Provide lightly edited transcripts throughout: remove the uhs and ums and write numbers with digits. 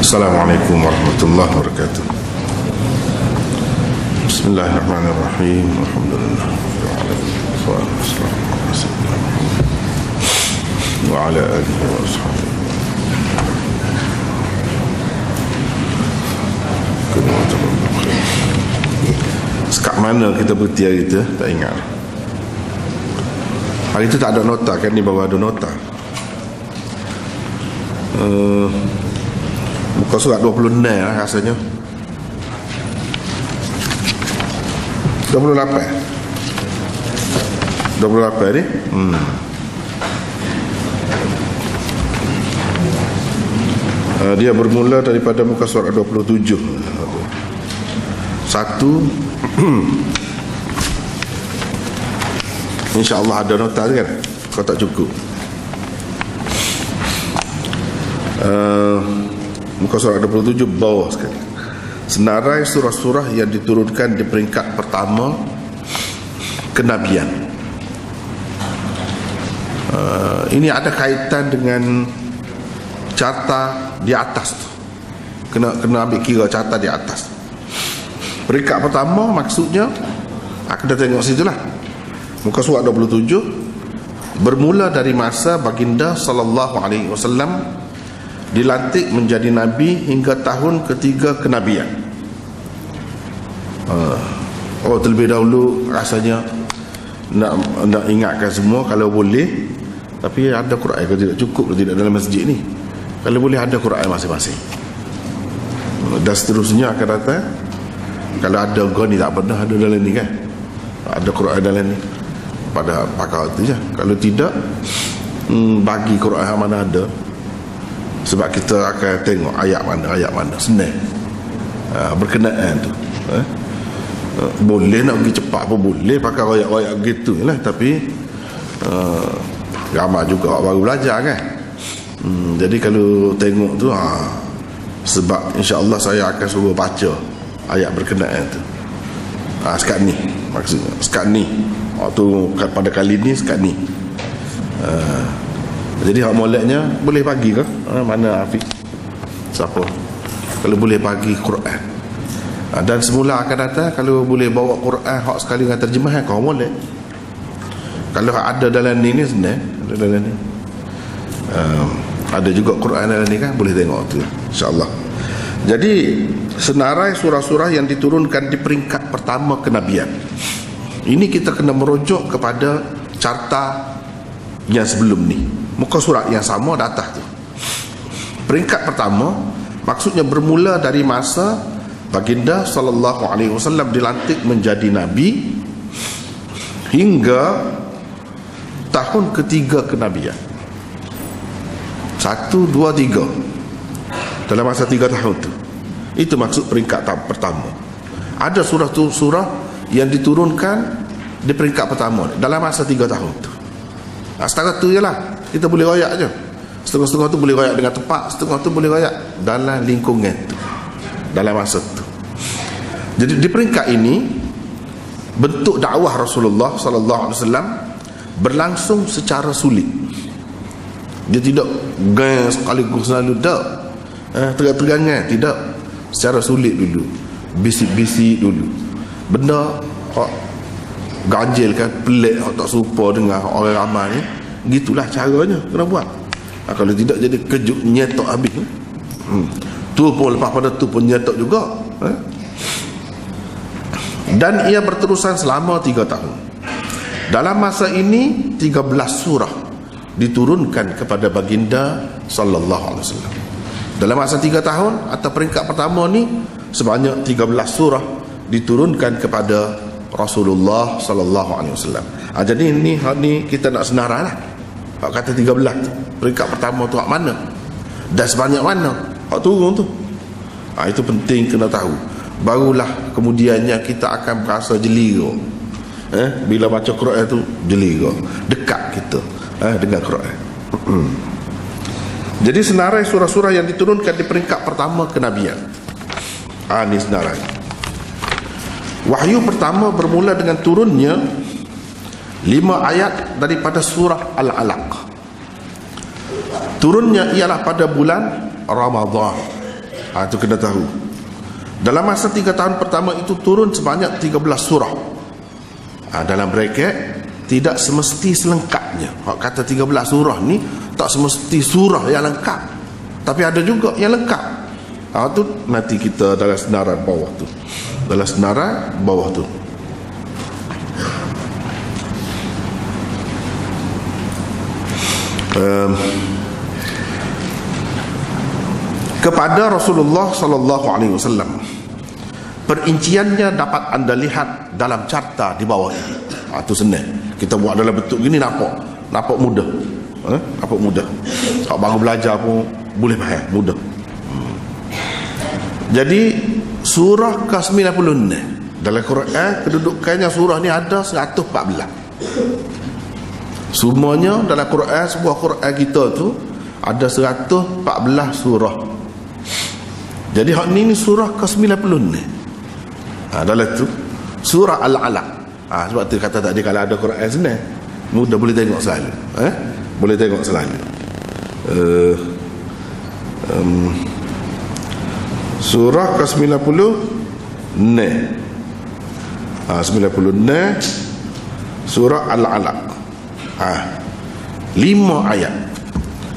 Assalamualaikum warahmatullahi wabarakatuh. Bismillahirrahmanirrahim. Alhamdulillah wa ala alihi wa ashabihi. Sekat mana kita berhenti hari itu? Tak ingat. Hari itu tak ada nota kan, ni baru ada nota. Muka surat 26 lah rasanya. 28 ni. Dia bermula daripada muka surat 27. Satu. InsyaAllah ada nota kan. Kau tak cukup. Muka surat 27 bawah sekali. Senarai surah-surah yang diturunkan di peringkat pertama kenabian. Ini ada kaitan dengan carta di atas tu. Kena ambil kira carta di atas. Peringkat pertama maksudnya kita tengok situ lah. Muka surat 27 bermula dari masa baginda sallallahu alaihi wasallam dilantik menjadi nabi hingga tahun ketiga kenabian. Terlebih dahulu rasanya nak ingatkan semua kalau boleh, tapi ada Quran ke tidak cukup ke tidak dalam masjid ni. Kalau boleh ada Quran masing-masing. Dan seterusnya akan datang. Kalau ada kau ni tak pernah ada dalam ni kan. Ada Quran dalam ni pada pakar tu je. Kalau tidak, bagi Quran mana ada. Sebab kita akan tengok ayat mana senang. Berkenaan tu. Boleh nak pergi cepat pun boleh pakai ayat-ayat gitu lah. Tapi ramai juga baru belajar kan. Jadi kalau tengok tu sebab insya-Allah saya akan suruh baca ayat berkenaan tu. Sekat ni maksudnya. Sekat ni. Waktu pada kali ni sekat ni. Jadi hak moleknya boleh pagi ke? Mana Hafiz? Siapa? Kalau boleh pagi Quran. Dan semula akan datang kalau boleh bawa Quran hak sekali dengan terjemahan kau molek. Kalau ada dalam ni senang, ada dalam ni. Ada juga Quran dalam ni kan, boleh tengok tu insya-Allah. Jadi senarai surah-surah yang diturunkan di peringkat pertama kenabian. Ini kita kena merujuk kepada carta yang sebelum ni. Muka surat yang sama di atas tu. Peringkat pertama maksudnya bermula dari masa baginda sallallahu alaihi wasallam dilantik menjadi nabi hingga tahun ketiga kenabian. 1, 2, 3. Dalam masa 3 tahun tu. Itu maksud peringkat pertama. Ada surah yang diturunkan di peringkat pertama dalam masa 3 tahun tu. Setengah tu je lah. Kita boleh royak je. Setengah-setengah tu boleh royak dengan tepat, setengah tu boleh royak dalam lingkungan tu, dalam masa tu. Jadi di peringkat ini bentuk dakwah Rasulullah sallallahu alaihi wasallam berlangsung secara sulit. Dia tidak sekaligus selalu tak terang-terangan, tidak. Secara sulit dulu, bisik-bisik dulu. Benda ganjil kan, pelik, tak serupa dengan orang ramai ni. Gitulah caranya kena buat. Kalau tidak jadi kejut nyetok habis. Tu pun lepas pada tu pun nyetok juga. Dan ia berterusan selama 3 tahun. Dalam masa ini 13 surah diturunkan kepada baginda sallallahu alaihi wasallam. Dalam masa 3 tahun atau peringkat pertama ni sebanyak 13 surah diturunkan kepada Rasulullah sallallahu alaihi wasallam. Jadi ni kita nak senarai lah. Hak kata 13 tu, peringkat pertama tu hak mana dan sebanyak mana hak turun tu. Itu penting kena tahu. Barulah kemudiannya kita akan berasa jelira. Bila baca Quran tu jelira, dekat kita dengan Quran. Jadi senarai surah-surah yang diturunkan di peringkat pertama kenabian. Ini senarai. Wahyu pertama bermula dengan turunnya 5 ayat daripada surah Al-Alaq. Turunnya ialah pada bulan Ramadan. Itu kena tahu. Dalam masa 3 tahun pertama itu turun sebanyak 13 surah. Dalam bracket, tidak semesti selengkapnya. Hak kata 13 surah ni tak semesti surah yang lengkap, tapi ada juga yang lengkap. Tu nanti kita dalam senaran bawah tu. Dalam senaran bawah tu. Kepada Rasulullah sallallahu alaihi wasallam, perinciannya dapat anda lihat dalam carta di bawah ini. Itu senang. Kita buat dalam bentuk gini, nampak mudah. Nampak mudah. Kalau baru belajar pun boleh faham, mudah. Jadi surah ke-96 dalam Quran, kedudukannya surah ni ada 114. Semuanya dalam Quran, sebuah Quran kita tu ada 114 surah. Jadi hak ni surah ke-96. Dalam tu surah Al-Alaq. Sebab tu kata tadi, kalau ada Quran senang, mudah, boleh tengok selalu. Boleh tengok selalu. Surah ke-96, 96, surah Al-Alaq. 5 ayat.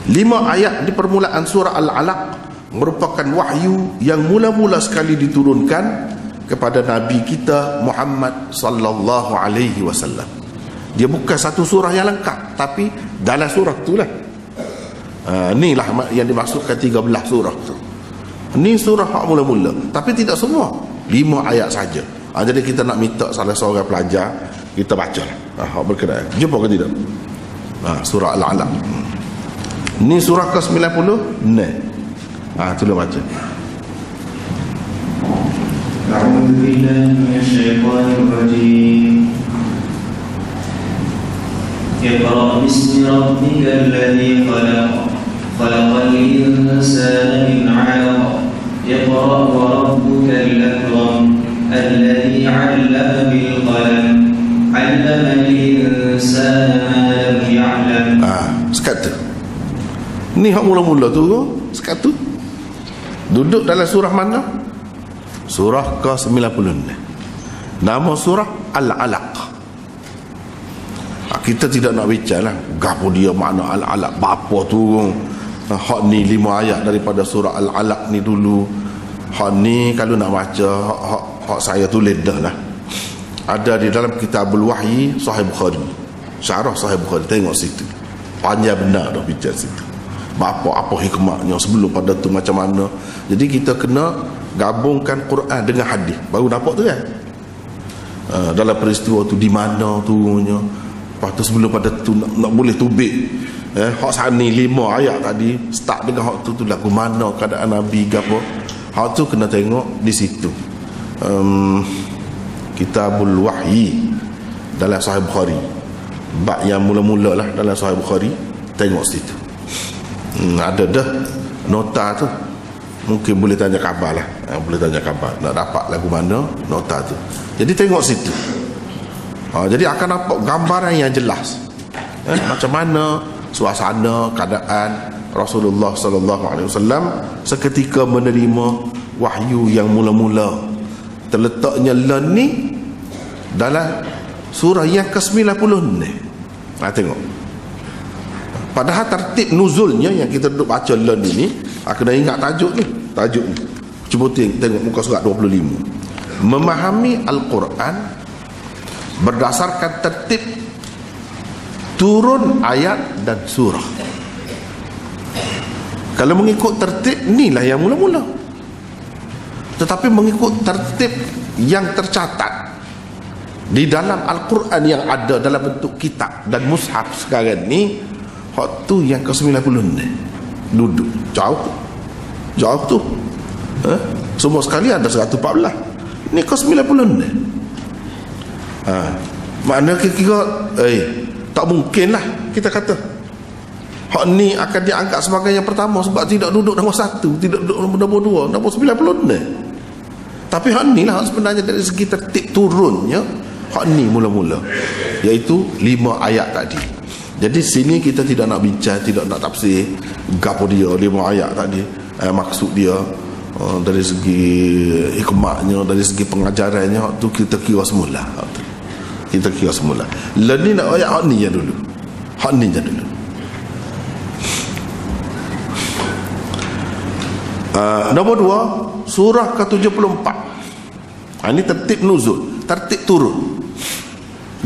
5 ayat di permulaan surah Al-Alaq merupakan wahyu yang mula-mula sekali diturunkan kepada Nabi kita Muhammad sallallahu alaihi wasallam. Dia bukan satu surah yang lengkap, tapi dalam surah itulah. Inilah yang dimaksudkan 13 surah tu. Ini surah hak mula-mula, tapi tidak semua, 5 ayat saja. Jadi kita nak minta salah seorang pelajar, kita bacalah. Hak berkenaan. Jumpa ke tidak? Surah Al-Alaq. Ini surah ke-90. Itulah baca. أعوذ بالله من الشيطان الرجيم اقرأ باسم ربك الذي خلق خلق الإنسان من علق اقرأ وربك الأكرم الذي علم بالقلم علم الإنسان ما لم يعلم. Sekata ni hak mula-mula tu, sekata duduk dalam surah mana? Surah ke-96. Nama surah Al-Alaq. Kita tidak nak bicara lah gapo dia makna Al-Alaq, apa tu. Hak ni 5 ayat daripada surah Al-Alaq ni dulu. Hak ni kalau nak baca, hak saya tulis dah lah. Ada di dalam Kitabul Wahyi Sahih Bukhari, syarah Sahih Bukhari, tengok situ. Panjang benar dah bicara situ. Apa hikmahnya sebelum pada tu macam mana. Jadi kita kena gabungkan Quran dengan hadis, baru dapat tu kan. Dalam peristiwa tu di mana tunya. Lepas tu sebelum pada tu nak boleh tubik. Hak sani 5 ayat tadi start dengan hak tu lagu mana keadaan Nabi gapo. Hak tu kena tengok di situ. Kitabul Wahyi dalam Sahih Bukhari. Bab yang mula-mula lah dalam Sahih Bukhari, tengok situ. Ada dah nota tu. Mungkin boleh tanya khabar lah. Boleh tanya khabar nak dapat lagu mana nota tu. Jadi tengok situ. Jadi akan nampak gambaran yang jelas. Macam mana suasana keadaan Rasulullah sallallahu alaihi wasallam seketika menerima wahyu yang mula-mula. Terletaknya lan ni dalam surah yang ke-90 ni. Tengok. Padahal tertib nuzulnya yang kita duduk baca lan ini, kena ingat tajuk ni. Tajuk ni. Cuba tengok muka surat 25. Memahami Al-Quran berdasarkan tertib turun ayat dan surah. Kalau mengikut tertib, inilah yang mula-mula. Tetapi mengikut tertib yang tercatat di dalam Al-Quran yang ada dalam bentuk kitab dan mushaf sekarang ni, hak tu yang ke-90 ni. Duduk jauh tu. Semua sekali ada 114. Ni ke-90 ni. Maknanya kira tak mungkin lah kita kata hak ni akan dianggap sebagai yang pertama, sebab tidak duduk nombor 1, tidak duduk nombor 2, nombor 90 ni. Tapi hak ni lah sebenarnya dari segi tertib turunnya, hak ni mula-mula, iaitu 5 ayat tadi. Jadi sini kita tidak nak bincang, tidak nak tafsir gapo dia 5 ayat tadi, maksud dia dari segi hikmahnya, dari segi pengajarannya, hak tu kita kira semula. Kita kira semula. Ni nak ayat hak ni je dulu. Hak ni je dulu. Nombor 2, surah ke-74. Ini tertib nuzul, tertib turun.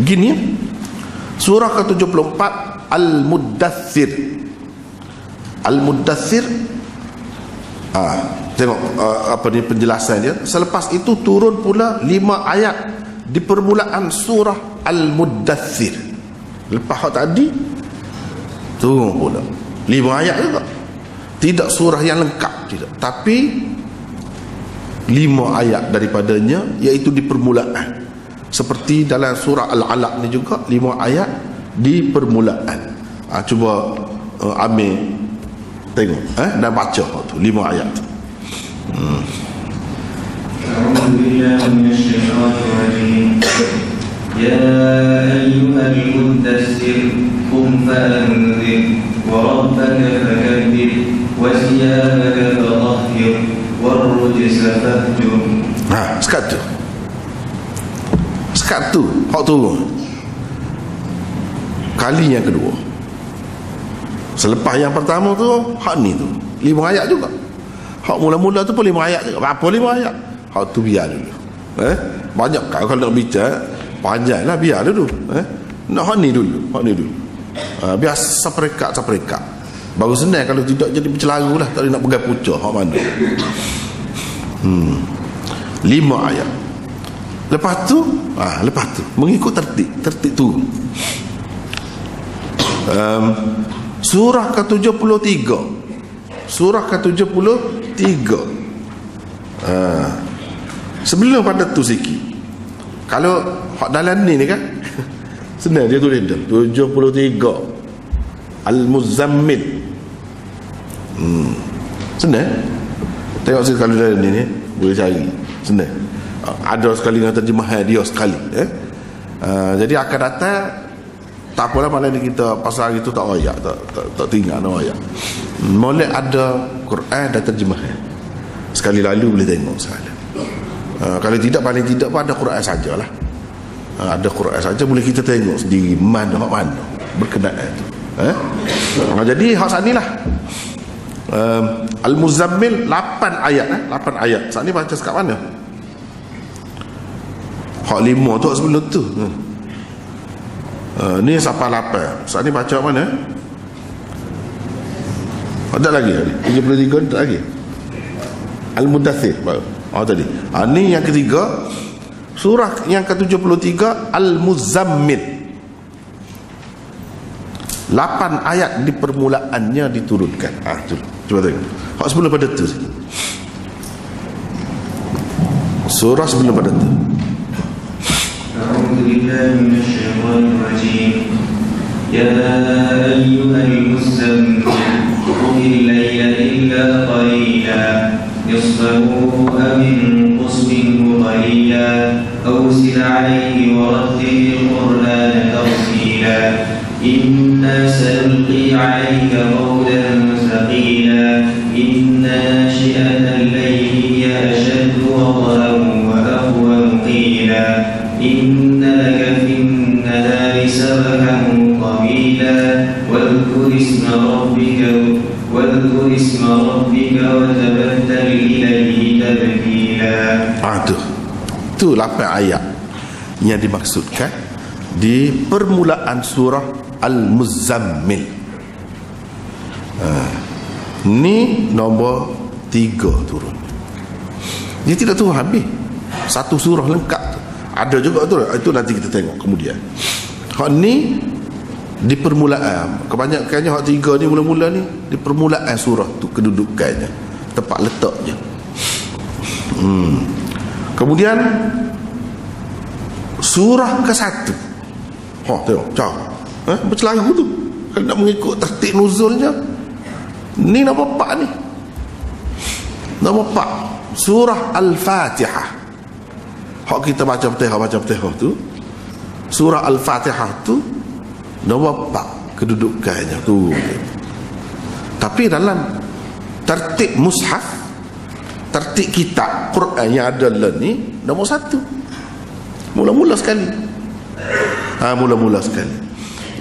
Gini, surah ke-74 Al-Muddathir. Al-Muddathir, tengok apa ni penjelasan dia. Selepas itu turun pula 5 ayat di permulaan surah Al-Muddathir. Lepas hak tadi turun pula 5 ayat juga. Tidak surah yang lengkap, tidak, tapi 5 ayat daripadanya, iaitu di permulaan. Seperti dalam surah Al-Alaq ni juga 5 ayat di permulaan. Cuba ambil, tengok dan baca tu 5 ayat tu. A'udzubillahi minasyaitonir rajim. Ya ayyuhal muddatsir qum fa'anzir wa rabbaka fakabbir wa thiyabaka fatahhir warrujza fahjur. Sekat tu hak turun kali yang kedua. Selepas yang pertama tu hak ni tu 5 ayat juga. Hak mula-mula tu pun 5 ayat juga. Apa 5 ayat? Hak tu biar dulu. Banyak kalau nak bicara panjanglah, biar dulu. Nak hak ni dulu. Biar seperekat. Baru senang, kalau tidak jadi bercelaru lah. Tak nak pegang pucuk hak mana. 5 ayat. Lepas tu mengikut tertib tu. Surah ke-73. Surah ke-73. Sebelum pada tu sikit. Kalau hak dalam ni kan senang dia tulis dah 73 Al-Muzammil. Senang. Tengok sekali dalam ni boleh cari. Senang. Ada sekali dengan terjemahan dia sekali. Jadi akan datang tak apalah, malam ni kita pasal itu tak ayat, tak tinggal no ayat. Molek ada Quran dan terjemahan. Sekali lalu boleh tengok sekali. Kalau tidak, paling tidak pun ada Quran sajalah. Ada Quran saja boleh kita tengok sendiri mana berkenaan tu. Jadi hak sanilah. Al-Muzammil 8 ayat 8 ayat. Saat ni baca sekat mana? Hak 5 tu sebelum tu. Ni sampai 8. Saat ni baca mana? Ada lagi 33 tak lagi. Al-Muddathir tadi. Ni yang ketiga. Surah yang ke-73 Al-Muzammil. 8 ayat di permulaannya diturunkan. Cuba tengok. Hak sebelum pada tu. Surah sebelum pada tu. A'udzubillahi minasyaitonir rajim. Ya ayyuhal muzammil qumil layla illa qalila nisfahu aw inqus minhu qalila aw zid 'alayhi wa rattilil qur'ana tartila. Inna sanulqi 'alayka qawlan thaqila. Inna nashi'atal layli hiya ashaddu wat'an wa aqwamu qila. Inna laka fin nahari sabahan tawila. Wadhkur isma rabbika wa tabattal ilayhi tabtila. Tu 8 ayat yang dimaksudkan di permulaan surah Al-Muzammil. Ni nombor 3 turun. Dia tidak turun habis. Satu surah lengkap tu. Ada juga tu. Itu nanti kita tengok kemudian. Hak ni di permulaan. Kebanyakannya hak 3 ni mula-mula ni di permulaan surah tu, kedudukannya, tempat letaknya. Kemudian surah ke-1. Tengok bercelaru tu. Kalau nak mengikut tertib nuzulnya, ni nombor 4 ni. Nombor 4 surah Al-Fatihah. Hak kita baca Fatihah tu, surah Al-Fatihah tu nombor 4 kedudukannya tu. Tapi dalam tertib mushaf tertib kitab Quran yang ada ni nombor 1. Mula-mula sekali. Mula-mula sekali.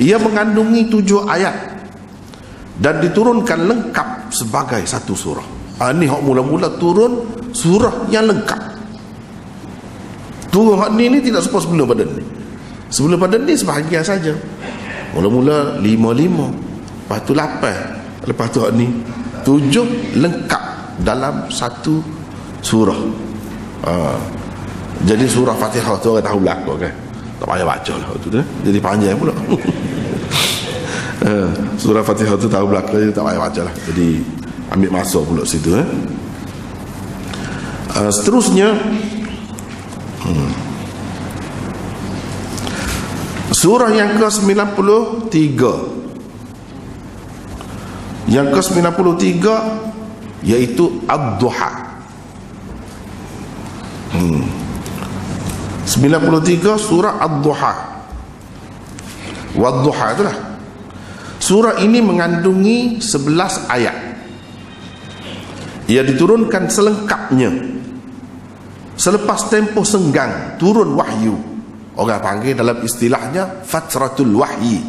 Ia mengandungi 7 ayat dan diturunkan lengkap sebagai satu surah. Ni hak mula-mula turun surah yang lengkap. Turun hak ni tidak seperti sebelum pada ni. Sebelum pada ni sebahagian saja. Mula-mula 5, lepas tu 8, lepas tu hak ni 7 lengkap dalam satu surah. Jadi surah Fatihah tu orang tahu belakang kan, tak payah baca lah tu dah. Jadi panjang pula. Surah Fatihah tu tahu belakang, tak payah baca lah. Jadi ambil masa pula situ. Seterusnya surah yang ke-93. Yang ke-93 iaitu Ad-Duha. 93 surah Ad-Duha. Wad-Duha itulah. Surah ini mengandungi 11 ayat. Ia diturunkan selengkapnya selepas tempoh senggang turun wahyu. Orang panggil dalam istilahnya fatratul wahyi,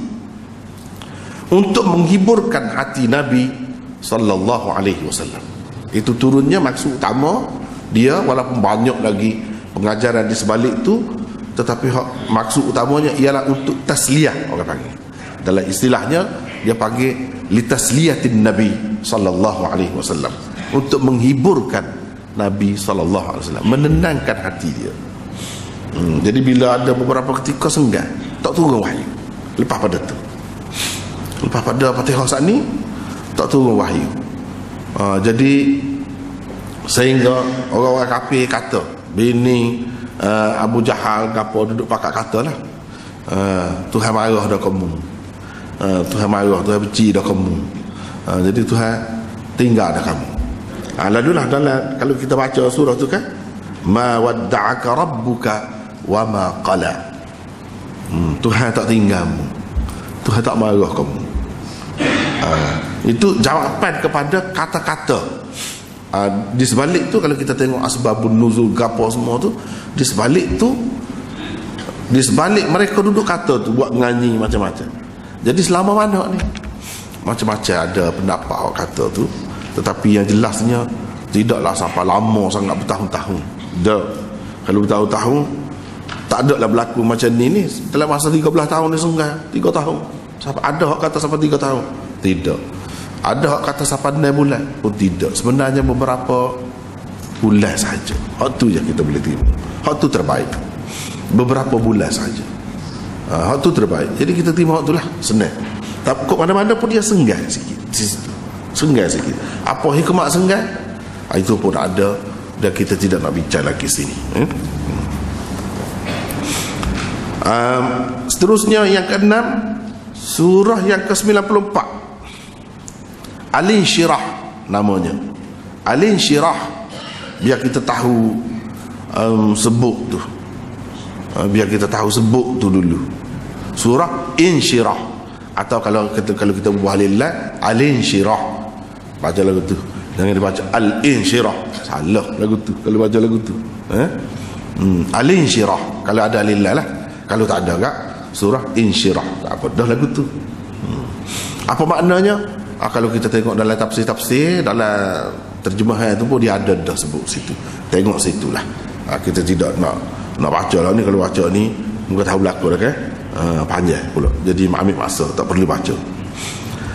untuk menghiburkan hati Nabi sallallahu alaihi wasallam. Itu turunnya maksud utama dia, walaupun banyak lagi pengajaran di sebalik tu, tetapi maksud utamanya ialah untuk tasliyah. Orang panggil dalam istilahnya dia panggil litasliyatin Nabi sallallahu alaihi wasallam, untuk menghiburkan Nabi sallallahu alaihi wasallam, menenangkan hati dia. Jadi bila ada beberapa ketika senggang, tak turun wahyu. Lepas pada tu, lepas pada Fatihah saat ni tak turun wahyu. Jadi sehingga orang-orang kafir kata, bini Abu Jahal gapo duduk pakat kata lah, Tuhan marah dah kamu, Tuhan marah, Tuhan benci dah kamu, jadi Tuhan tinggal dah kamu. Lalulah dalam, kalau kita baca surah tu kan, ma wadda'aka rabbuka wa ma qala. Tuhan tak tinggalmu, Tuhan tak marah kamu. Itu jawapan kepada kata-kata. Di sebalik tu, kalau kita tengok asbabun nuzul gapo semua tu, di sebalik tu, di sebalik mereka duduk kata tu, buat nganyi macam-macam. Jadi selama mana ni, macam-macam ada pendapat orang kata tu, tetapi yang jelasnya tidaklah sampai lama sangat, bertahun-tahun. Dah, kalau bertahun-tahun tak ada lah berlaku macam ni dalam masa 13 tahun ni sungguh 3 tahun. Ada hak kata sampai 3 tahun? Tidak. Ada hak kata sampai 6 bulan pun tidak. Sebenarnya beberapa bulan saja. Hak tu je kita boleh terima. Hak tu terbaik. Beberapa bulan saja. Hak tu terbaik. Jadi kita terima hak tu lah, senang. Tapi kok mana-mana pun dia senggang sikit. Senggang sikit. Apa hikmah senggang? Itu pun ada, dan kita tidak nak bincang lagi sini. Seterusnya yang ke-6, surah yang ke-94, Al-Insyirah namanya. Al-Insyirah, biar kita tahu sebut tu, biar kita tahu sebut tu dulu. Surah Insyirah, atau kalau kita buah lillah, Al-Insyirah, baca lagu tu. Jangan dibaca Al-Insyirah, salah lagu tu kalau baca lagu tu. Al-Insyirah kalau ada lillah lah. Kalau tak ada kak, surah Insyirah, tak apa dah lagu tu. Apa maknanya? Kalau kita tengok dalam tafsir-tafsir, dalam terjemahan tu pun dia ada dah sebut situ. Tengok situlah. Kita tidak nak baca lah ni. Kalau baca ni mungkin tahu berlaku dah kan, panjang pula, jadi ambil masa, tak perlu baca.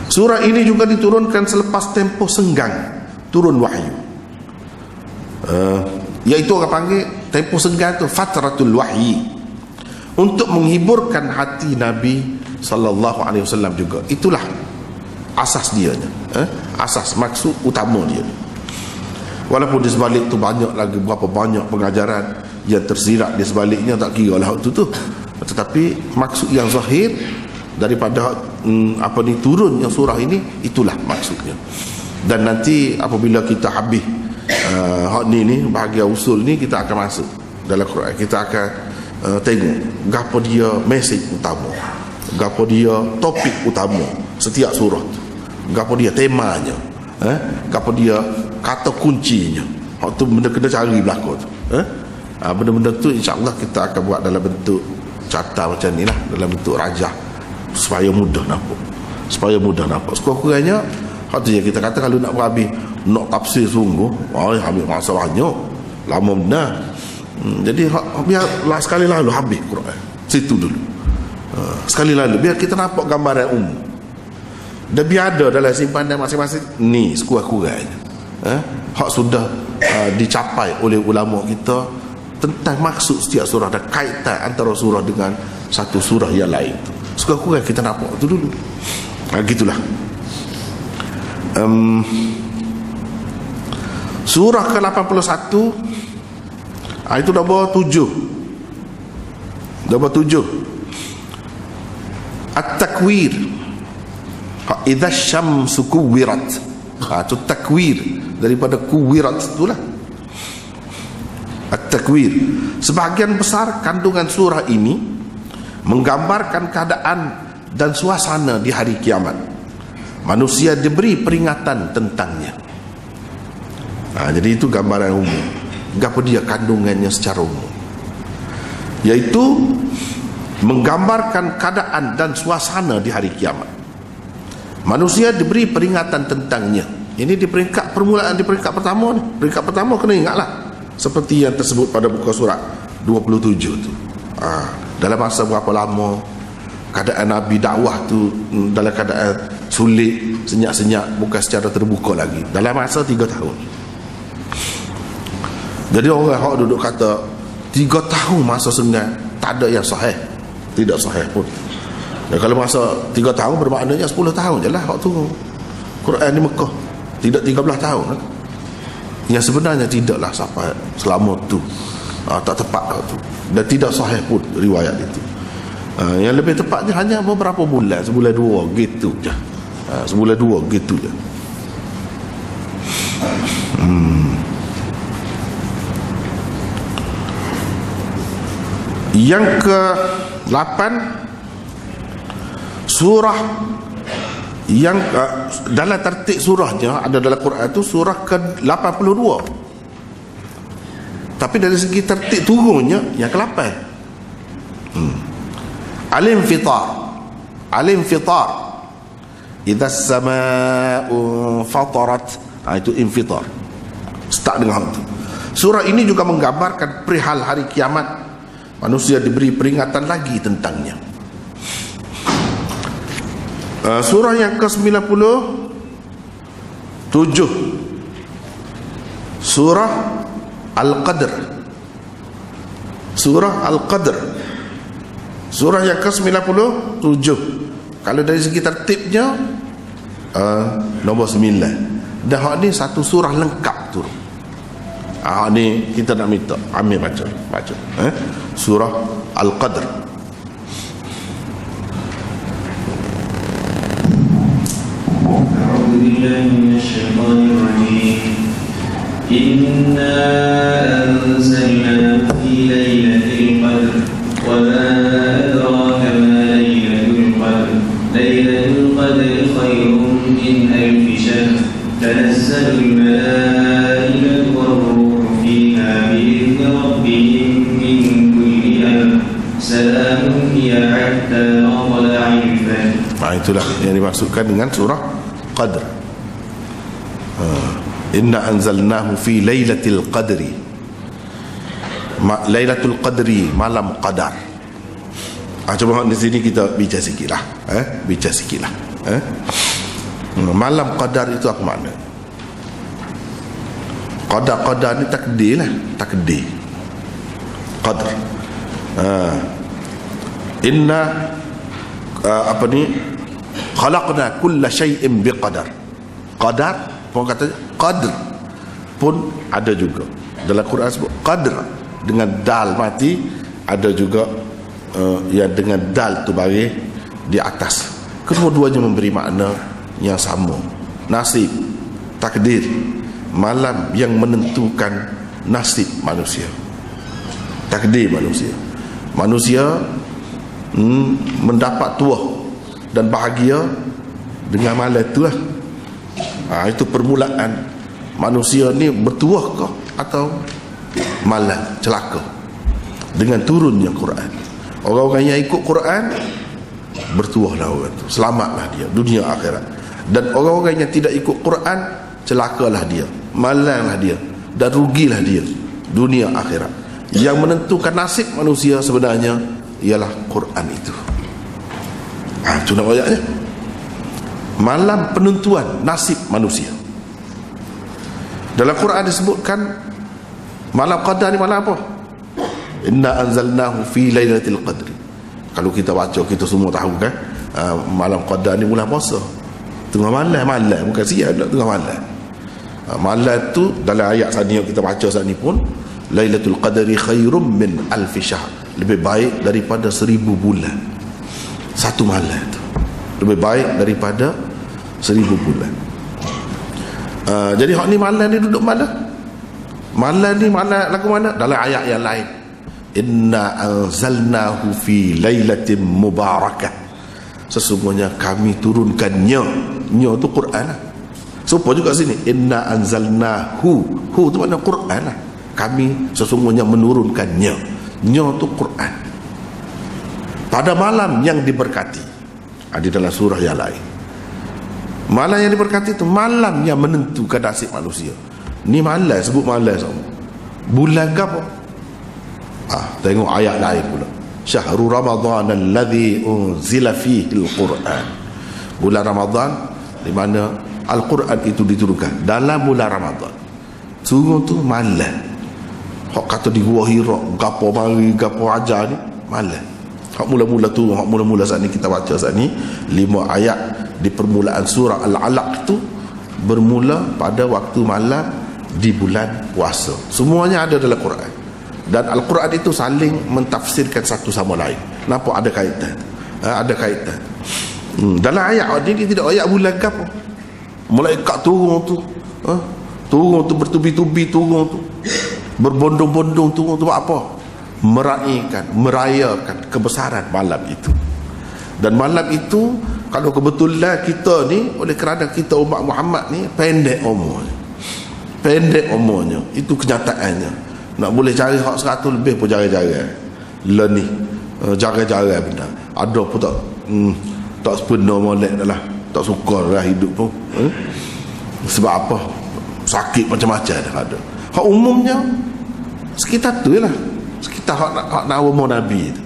Surah ini juga diturunkan selepas tempoh senggang turun wahyu, iaitu orang panggil tempoh senggang tu fatratul wahyi, untuk menghiburkan hati Nabi sallallahu alaihi wasallam juga. Itulah asas dia, asas maksud utama dia. Walaupun di sebalik tu banyak lagi, berapa banyak pengajaran yang tersirat di sebaliknya, tak kira lah tu, tetapi maksud yang zahir daripada turunnya surah ini, itulah maksudnya. Dan nanti apabila kita habis ni bahagian usul ni, kita akan masuk dalam Quran, kita akan tengok gapo dia mesej utama, gapo dia topik utama setiap surah tu, gapo dia temanya, gapo dia kata kuncinya. Hak tu benda kena cari belakang tu. Benda-benda tu insya-Allah kita akan buat dalam bentuk carta macam ni lah, dalam bentuk rajah, supaya mudah nampak. Sekurang-kurangnya hak tu je kita kata, kalau nak berhabis nak tafsir sungguh, ambil masa banyak, lama benar. Jadi biarlah sekali lalu habis Quran situ dulu, sekali lalu, biar kita nampak gambaran umum. Dan biar ada dalam simpanan masing-masing ni sekurang-kurangnya hak sudah dicapai oleh ulama kita tentang maksud setiap surah dan kaitan antara surah dengan satu surah yang lain. Sekurang-kurang kita nampak tu dulu. Gitulah. Surah ke-81 itu nombor 7. Nombor 7. At-takwir. Idza syamsu kuwirat. Itu takwir daripada kuwirat itulah. At-takwir. Sebahagian besar kandungan surah ini menggambarkan keadaan dan suasana di hari kiamat. Manusia diberi peringatan tentangnya. Jadi itu gambaran umum. Apa dia kandungannya secara umum? Yaitu menggambarkan keadaan dan suasana di hari kiamat. Manusia diberi peringatan tentangnya. Ini di peringkat permulaan, di peringkat pertama ni. Peringkat pertama kena ingatlah, seperti yang tersebut pada buku surat 27 tu. Dalam masa berapa lama keadaan Nabi dakwah tu dalam keadaan sulit, senyap-senyap, bukan secara terbuka lagi, dalam masa 3 tahun. Jadi orang yang duduk kata 3 tahun masa sengat, tak ada yang sahih, tidak sahih pun. Dan kalau masa 3 tahun bermaknanya 10 tahun je lah waktu Quran di Mekah, tidak 13 tahun lah. Yang sebenarnya tidaklah sampai selama tu, tak tepat tu, dan tidak sahih pun riwayat itu. Yang lebih tepatnya hanya beberapa bulan, sebulan 2 gitu je, sebulan 2 gitu je. Yang ke-8, surah yang dalam tertib surahnya ada dalam Quran itu surah ke-82, tapi dari segi tertib turunnya yang ke-8. Al-Infitar. Al-Infitar. Idza as-samaa'u fatarat. Itu infitar. Start dengan itu. Surah ini juga menggambarkan perihal hari kiamat. Manusia diberi peringatan lagi tentangnya. Surah yang ke-97, surah Al-Qadr. Surah Al-Qadr, surah yang ke-97. Kalau dari segi tertibnya nombor 9. Dah ni satu surah lengkap turun. Ni kita nak minta Amir baca. Surah Al-Qadr. أعوذ بالله من الشيطان الرجيم. إنا أنزلناه في ليلة القدر وما أدراك ما ليلة القدر. ليلة القدر خير من ألف شهر. تنزل الملائكة والروح فيها بإذن ربهم من كل أمر. سلام هي حتى مطلع الفجر. Itulah yang dimaksudkan dengan surah Qadr. Inna anzalnahu fi lailatul qadri. Lailatul qadri, malam qadar. Cuba di sini kita bicara sikitlah. Bicara sikitlah. Malam qadar itu apa makna? Qadar ni takdir lah, takdir. Qadr. Inna khalaqna kulla syai'in biqadar. Qadar pun kata qadr pun ada juga dalam Quran sebut qadr dengan dal mati, ada juga yang dengan dal tu baris di atas. Kedua-duanya memberi makna yang sama. Nasib, takdir, malam yang menentukan nasib manusia, takdir manusia. Manusia mendapat tuah dan bahagia dengan malam itu lah. Itu permulaan manusia ni bertuah ke atau malam, celaka dengan turunnya Quran. Orang-orang yang ikut Quran bertuahlah orang tu, selamatlah dia dunia akhirat. Dan orang-orang yang tidak ikut Quran, celakalah dia, malanglah dia, dan rugilah dia dunia akhirat. Yang menentukan nasib manusia sebenarnya ialah Quran itu. Itu nak ayatnya. Malam penentuan nasib manusia. Dalam Quran disebutkan malam qadar ni malam apa? Inna anzalnahu fi lailatul qadri. Kalau kita baca, kita semua tahu kan, malam qadar ni bulan puasa, tengah malam, bukan siang, tengah malam. Malam tu dalam ayat saat ni yang kita baca saat ni pun, lailatul qadri khairum min alfi syahr, lebih baik daripada 1000 bulan. Satu malam tu lebih baik daripada 1000 bulan. Jadi hak ni malam ni duduk mana? Malam ni malam lagu mana? Dalam ayat yang lain, inna anzalnahu fi lailatin mubarakah, sesungguhnya kami turunkannya. Nya tu Quran lah. Serupa juga sini, inna anzalnahu, hu tu makna Quran lah. Kami sesungguhnya menurunkannya. Nya tu Quran pada malam yang diberkati. Ada dalam surah yang lain. Malam yang diberkati itu malam yang menentukan nasib manusia. Ni malam, sebut malam sama. Bulan ke apa? Tengok ayat lain pula. Syahrul Ramadan alladhi unzila fihi al-Quran. Bulan Ramadan di mana Al-Quran itu diturunkan dalam bulan Ramadan. Sungguh tu malam. Hak kata di Gua Hira, gapo mari, gapo ajar ni malam. Hak mula-mula tu, hak mula-mula saat ni kita baca saat ni 5 ayat di permulaan surah Al-Alaq tu bermula pada waktu malam di bulan puasa. Semuanya ada dalam Quran. Dan Al-Quran itu saling mentafsirkan satu sama lain. Nampak ada kaitan. Ada kaitan. Dalam ayat ini tidak ayat bulan ke apa. Malaikat turun tu. Turun tu bertubi-tubi turun tu. Berbondong-bondong turun tu buat apa? Merayakan kebesaran malam itu. Dan malam itu, kalau kebetulan kita ni, oleh kerana kita umat Muhammad ni pendek umurnya. Pendek umurnya. Itu kenyataannya. Nak boleh cari hak 100 lebih pun jaga-jaga. Lah ni jaga-jaga benda. Ada pun tak sepenuh molek dah lah. Tak suka lah hidup pun. Sebab apa? Sakit macam-macam dah ada. Hak umumnya sekitar tu lah. Sekitar hak umur Nabi tu.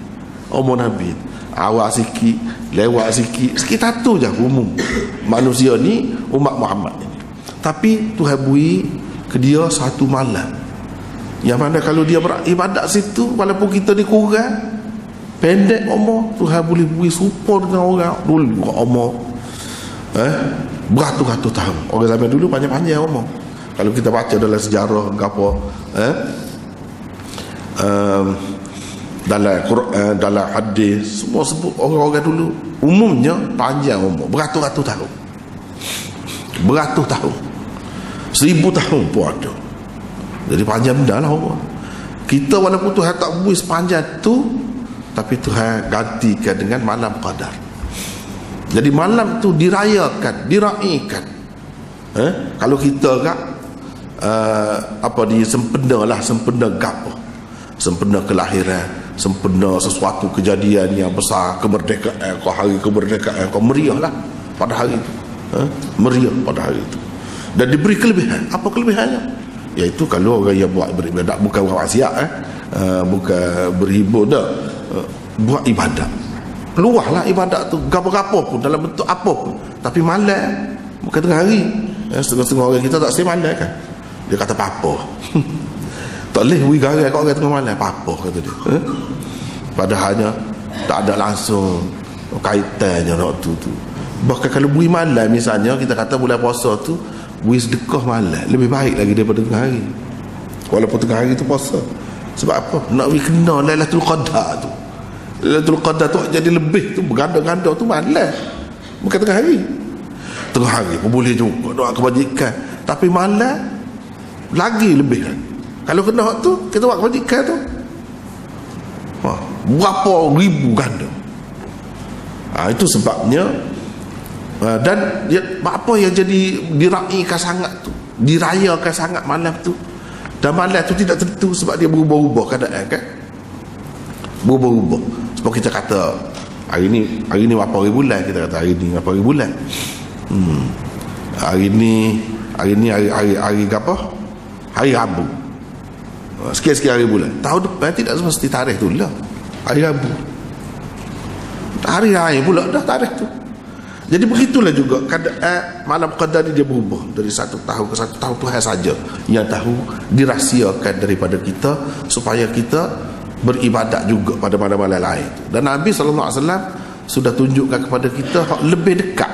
Umur Nabi tu. Awal sikit, lewat sikit, sekitar tu je umum manusia ni, umat Muhammad ni. Tapi Tuhan beri ke dia satu malam yang mana kalau dia beribadat situ, walaupun kita ni kurang pendek umur, Tuhan boleh beri support dengan orang dulu umur beratus-ratus tahun. Orang zaman dulu panjang-panjang umur. Kalau kita baca dalam sejarah apa, dalam Quran, dalam hadis, semua sebut orang-orang dulu umumnya panjang umur, beratus-ratus tahun. Beratus tahun, 1000 tahun pun ada. Jadi panjang benda lah umur. Kita walaupun Tuhan tak beri sepanjang tu, tapi Tuhan gantikan dengan malam qadar. Jadi malam tu dirayakan, diraikan. Kalau kita kan sempena lah, sempena gapo, sempena kelahiran, sempena sesuatu kejadian yang besar, kemerdekaan, hari kemerdekaan, meriah lah pada hari itu. Meriah pada hari itu. Dan diberi kelebihan. Apa kelebihannya? Iaitu kalau orang yang buat beribadat, bukan buat maksiat, bukan berhibur dah, buat ibadat. Luahlah ibadat tu, gapo-gapo pun, dalam bentuk apa pun. Tapi malam, bukan tengah hari. Setengah-setengah orang kita tak malam kan. Dia kata apa? Tak boleh beri garai kat orang tengah malam, apa kata dia. Padahalnya tak ada langsung kaitannya waktu tu. Bahkan kalau beri malam misalnya, kita kata bulan puasa tu beri sedekah malam, lebih baik lagi daripada tengah hari. Walaupun tengah hari tu puasa. Sebab apa? Nak beri kena Lailatul Qadar tu. Lailatul Qadar tu jadi lebih tu, berganda-ganda tu malam, bukan tengah hari. Tengah hari pun boleh juga doa kebajikan, tapi malam lagi lebih lagi. Kalau kena hak tu, kita buat kebajikan tu berapa ribu ganda. Itu sebabnya. Dan apa yang jadi diraikan sangat tu, dirayakan sangat malam tu, Dan malam tu tidak tentu sebab dia berubah-ubah keadaan kan. Berubah-ubah. Sebab kita kata hari ni berapa hari bulan, kita kata hari ni berapa hari bulan. Hari ni hari apa? Hari Rabu. Sikit-sikit hari bulan. Tahun depan tidak semesti tarikh tu lah. Hari Rabu. Hari lain pula dah tarikh tu. Jadi begitulah juga keadaan malam qadar ni dia berubah dari satu tahun ke satu tahun. Tuhan saja yang tahu, dirahsiakan daripada kita supaya kita beribadat juga pada malam-malam lain. Dan Nabi SAW sudah tunjukkan kepada kita lebih dekat,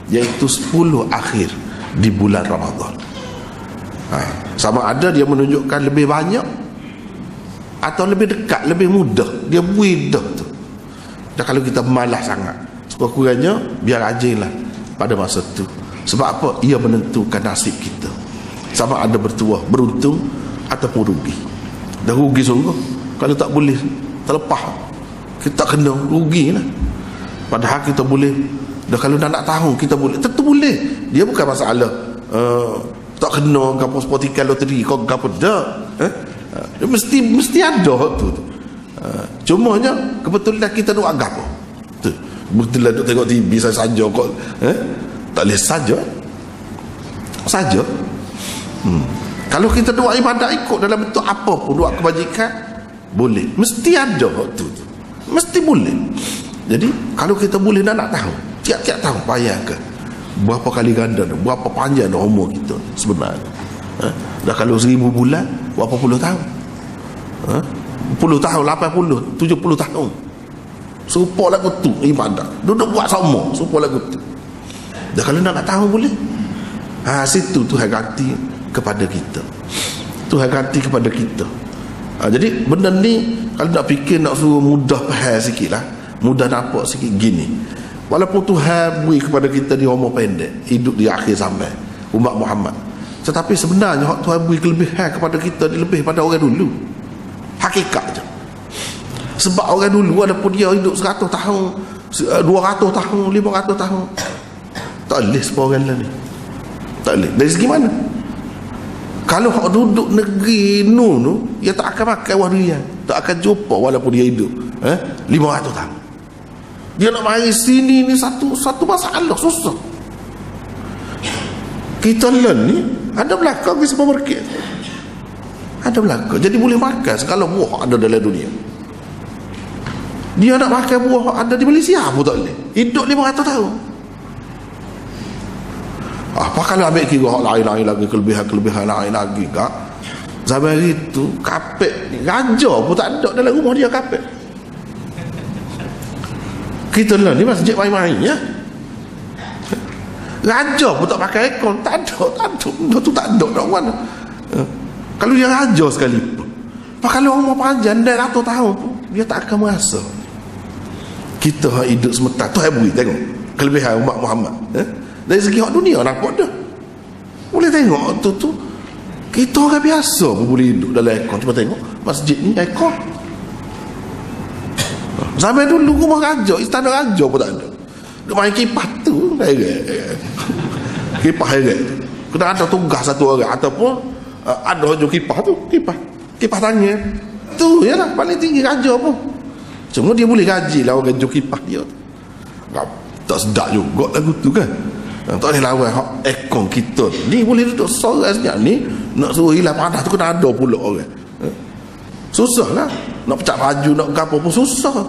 iaitu 10 akhir di bulan Ramadan. Sama ada dia menunjukkan lebih banyak atau lebih dekat, lebih mudah. Dia mudah tu. Dan kalau kita malas sangat, sekurang-kurangnya biar rajinlah pada masa tu. Sebab apa? Ia menentukan nasib kita, sama ada bertuah beruntung ataupun rugi. Dah rugi sungguh kalau tak boleh terlepas, kita kena rugi lah. Padahal kita boleh dah, kalau dah nak tahu kita boleh, tentu boleh. Dia bukan masalah tak kena gapo sportikan loteri kau gapo dah. Dia mesti ada tu. Cumanya kebetulan kita nak gapo tu. Betul duk tengok TV saja kok tak boleh saja. Kalau kita doa ibadat ikut dalam bentuk apa pun, doa kebajikan boleh, mesti ada tu. Mesti boleh. Jadi kalau kita boleh nak tahu, tiap-tiap tahun bayangkan berapa kali ganda, berapa panjang umur kita sebenarnya. Dah kalau 1000 bulan, berapa puluh tahun? 10 tahun, 80, 70 tahun. Serupa lagu tu ibadat. Duduk buat sama, serupa lagu tu. Dah kalau nak tahu boleh. Situ Tuhan ganti kepada kita. Tuhan ganti kepada kita. Jadi benda ni kalau nak fikir, nak suruh mudah faham sikit lah, mudah nampak sikit gini. Walaupun Tuhan beri kepada kita di umur pendek, hidup di akhir zaman umat Muhammad, tetapi sebenarnya Tuhan beri kelebihan kepada kita lebih pada orang dulu. Hakikat je. Sebab orang dulu walaupun dia hidup 100 tahun, 200 tahun, 500 tahun, tak boleh sebab orang lain ni. Tak boleh. Dari segi mana? Kalau hak duduk negeri nu, dia tak akan makan wahrian, tak akan jumpa walaupun dia hidup 500 tahun. Dia nak mari sini ni satu masalah susah. Kita ni ada belakang di supermarket, ada belakang, jadi boleh makan segala buah ada dalam dunia. Dia nak makan buah ada di Malaysia pun tak boleh. Hidup 500 tahun. Apa kalau ambil kira hak lain-lain lagi, kelebihan lain lagi kak? Zaman itu kapek ni raja pun tak ada dalam rumah dia kapek. Kita lah ni masjid main-main ya. Raja pun tak pakai aircon, tak ada. Benda tu tak ada nak mana. Kalau dia raja sekalipun, apa kalau umur panjang dah 100 tahun pun dia tak akan merasa. Kita hidup sementara tu beri tengok kelebihan umat Muhammad. Dari segi hak dunia nampak dah. Boleh tengok tu kita orang biasa pun boleh hidup dalam aircon. Cuba tengok masjid ni aircon. Zaman dulu rumah raja, istana raja pun tak ada. Dia main kipas tu kipas heret. Kena ada tugas satu orang ataupun ada hujung kipas tu, kipas tangan tu ya lah paling tinggi raja pun. Cuma dia boleh gaji lah orang hujung kipas dia. Tak sedap juga lagu tu kan. Tak boleh lawan hak ekon kita ni boleh duduk seorang senyap ni, nak suruh hilang panas tu kena ada pula orang. Susah lah nak pecah baju, nak gapo pun susah.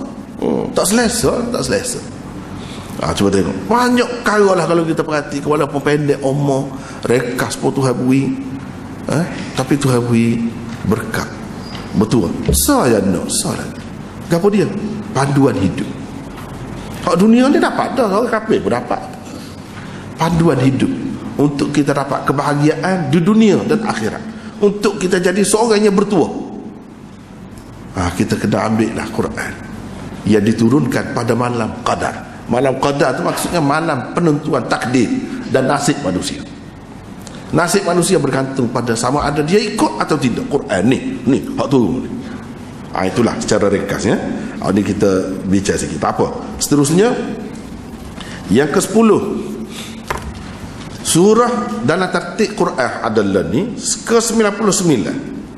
Tak selesa. Cuba tengok banyak perkara lah kalau kita perhati, walaupun pendek umur, rekas pun Tuhan beri, tapi Tuhan beri berkat betul. Saya nak gapo dia panduan hidup. Hak dunia ni dapat dah, orang kafir pun dapat panduan hidup untuk kita dapat kebahagiaan di dunia dan akhirat, untuk kita jadi seorang yang bertuah. Kita kena ambil lah Quran yang diturunkan pada malam qadar. Malam qadar tu maksudnya malam penentuan takdir dan nasib manusia. Nasib manusia bergantung pada sama ada dia ikut atau tidak Quran ni hak turun ni. Itulah secara ringkasnya. Ini kita bicara sikit, tak apa. Seterusnya yang ke-10, Surah dalam tertib Quran adalah ni ke-99,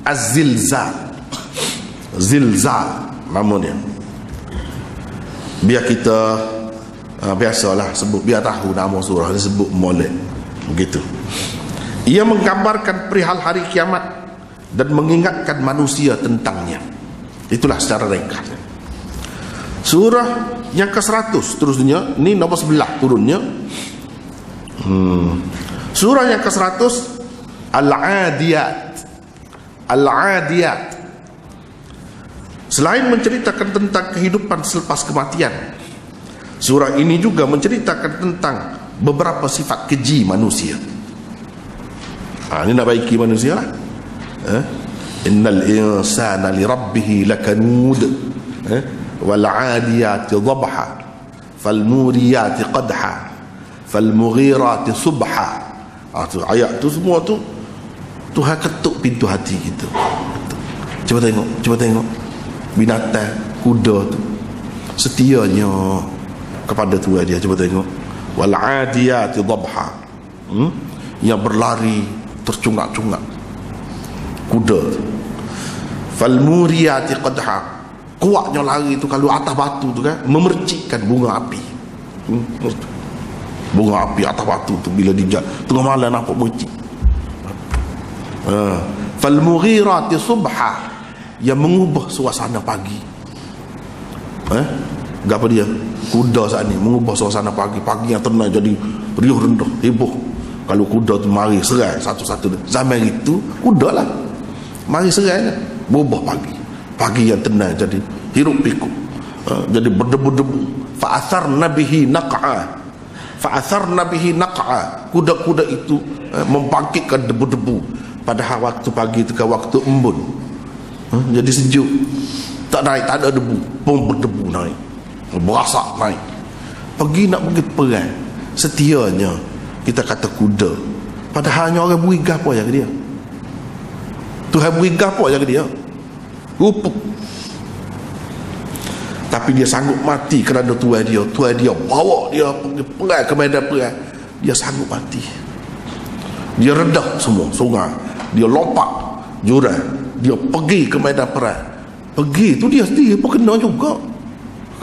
Az-Zilzal. Zilzal namanya. Biar kita biasalah sebut, biar tahu nama surah dia sebut molek begitu. Ia menggambarkan perihal hari kiamat dan mengingatkan manusia tentangnya. Itulah secara ringkas. Surah yang ke-100 terusnya, ni nombor 11 turunnya. Surah yang ke-100 Al-Adiyat. Al-Adiyat. Selain menceritakan tentang kehidupan selepas kematian, surah ini juga menceritakan tentang beberapa sifat keji manusia. Ini nak baiki manusia lah. Innal insana li rabbih lakanud. Wal 'adiyati dhabha fal muriyati qadha fal mughirati subha. Tu ayat tu semua tu Tuhan ketuk pintu hati kita. Cuba tengok binatang kuda tu setianya kepada Tuhan dia. Cuba tengok wal 'adiyati dhabha, yang berlari tercungak-cungak kuda. Fal muriyati qadha, kuatnya lari tu kalau atas batu tu kan memercikkan bunga api. Bunga api atas batu tu bila dia tengah malam nampak mercik. Fal mughirati subha, yang mengubah suasana pagi. Apa dia? Kuda saat ni mengubah suasana pagi. Pagi yang tenang jadi riuh rendah, heboh. Kalau kuda tu mari serai satu-satu. Zaman itu kuda lah mari serai kan, berubah pagi. Pagi yang tenang jadi hiruk pikuk, jadi berdebu-debu. Fa'atharna bihi naq'a. Fa'atharna bihi naq'a. Kuda-kuda itu membangkitkan debu-debu. Padahal waktu pagi itu kan waktu embun, jadi sejuk, tak naik, tak ada debu, pun berdebu naik, berasak naik. Pergi nak pergi perang, setianya kita kata kuda. Padahal hanya orang beri gapo yang dia. Tuhan beri gapo yang dia, rupuk. Tapi dia sanggup mati kerana Tuhan dia. Tuhan dia bawa dia pergi perang ke medan perang. Dia sanggup mati. Dia redah semua sungai, dia lompat jurang, dia pergi ke medan perang. Pergi tu dia sendiri pun kena juga,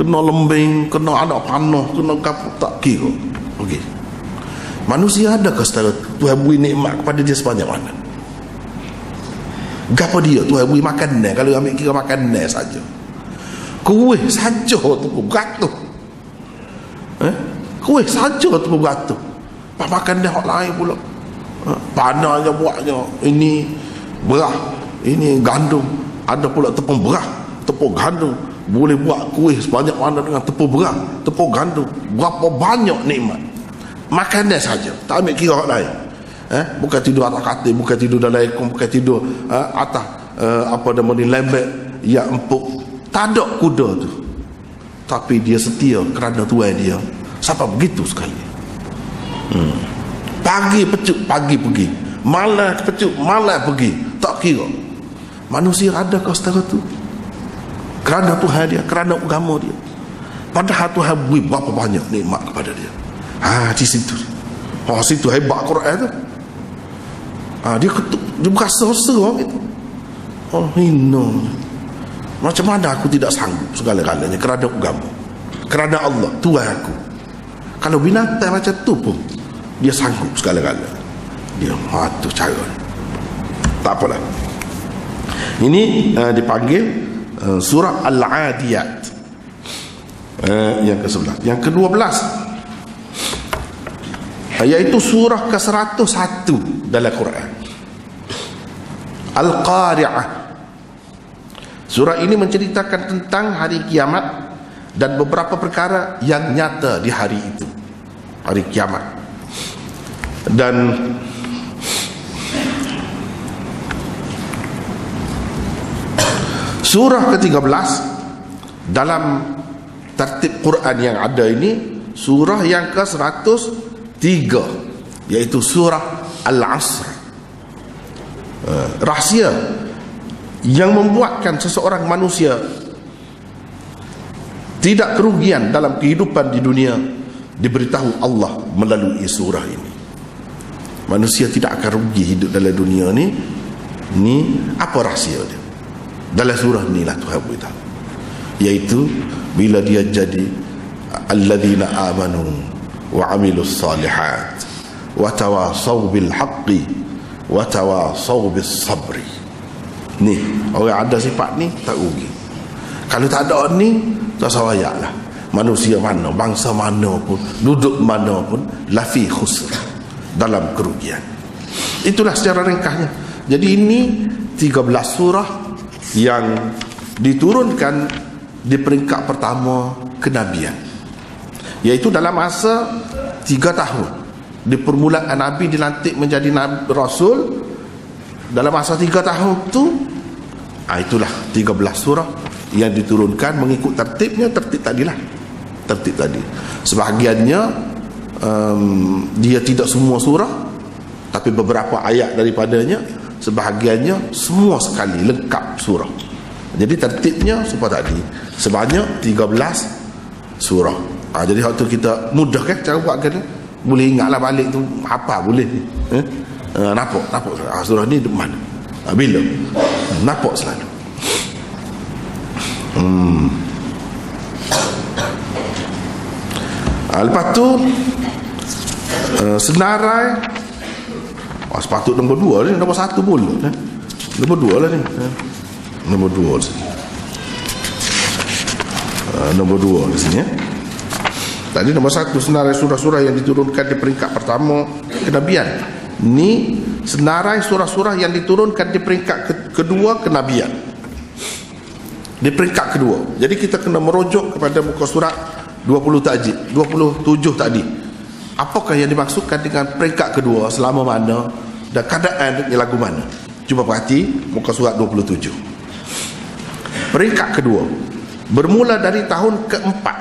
kena lembing, kena anak panah, kena kapuk, tak kira pergi. Manusia adakah setara Tuhan beri nikmat kepada dia sebanyak mana? Gapa dia Tuhan beri makanan, kalau ambil kira makanan saja, kuih saja tu pun beratus. Kuih saja tu pun beratus. Makan dia hak lain pula. Panahnya buatnya, ini beras, ini gandum, ada pula tepung beras, tepung gandum. Boleh buat kuih sebanyak mana dengan tepung beras, tepung gandum. Berapa banyak nikmat. Makan dia saja, tak ambil kira hak lain. Bukan tidur atas katil, bukan tidur dalam ekor, bukan tidur atas apa nama ni, lembek yang empuk. Tak ada kuda tu, tapi dia setia kerana Tuhan dia. Siapa begitu sekali. Pagi pecuk, pagi pergi, malam pecuk, malam pergi, tak kira. Manusia adakah setara tu? Kerana Tuhan dia, kerana agama dia. Padahal Tuhan beri berapa banyak nikmat kepada dia. Di situ. Situ hebat Quran tu. Dia ketuk, dia berasa-rasa orang itu. Hina. Macam mana aku tidak sanggup segala-galanya kerana agama, kerana Allah Tuhan aku. Kalau binatang macam tu pun dia sanggup segala-galanya. Dia tu cara. Tak apalah. Ini dipanggil surah Al-Adiyat. Yang ke-11. Yang ke-12, iaitu surah ke-101 dalam Quran, Al-Qari'ah. Surah ini menceritakan tentang hari kiamat dan beberapa perkara yang nyata di hari itu, hari kiamat. Dan surah ke-13 dalam tertib Quran yang ada ini, surah yang ke-103, iaitu surah Al-Asr. Rahsia yang membuatkan seseorang manusia tidak kerugian dalam kehidupan di dunia diberitahu Allah melalui surah ini. manusia tidak akan rugi hidup dalam dunia ni. Ni apa rahsia dia? Dalam surah ni lah Tuhan beritahu, iaitu bila dia jadi alladzina amanu wa amilus salihat wa tawasaw bil haqqi wa tawasaw bis sabri. Ni orang ada sifat ni tak rugi. Kalau tak ada ni, tak sawayak lah. Manusia mana, bangsa mana pun, duduk mana pun, lafi khusr, dalam kerugian. Itulah secara ringkasnya. Jadi ini 13 surah yang diturunkan di peringkat pertama kenabian, iaitu dalam masa 3 tahun. Di permulaan Nabi dilantik menjadi Nabi Rasul, dalam masa 3 tahun tu, itulah 13 surah yang diturunkan mengikut tertibnya. Tertib tadi sebahagiannya dia tidak semua surah, tapi beberapa ayat daripadanya, sebahagiannya semua sekali lengkap surah. Jadi tertibnya supaya tadi sebanyak 13 surah. Jadi waktu kita mudah kan cara buat kan, boleh ingatlah balik tu apa boleh. Nampak surah ni di mana, bila nampak selalu. Lepas tu senarai sepatut nombor 2 ni, nombor 1 pula nombor 2 lah ni, nombor 2 di sini. Nombor 2 di sini ya. Tadi nombor 1 senarai surah-surah yang diturunkan di peringkat pertama kenabian. Ni senarai surah-surah yang diturunkan di peringkat kedua kenabian, di peringkat kedua. Jadi kita kena merujuk kepada muka surat 27 tadi. Apakah yang dimaksudkan dengan peringkat kedua, selama mana dan keadaan lagu mana? Cuba perhati muka surat 27. Peringkat kedua bermula dari tahun keempat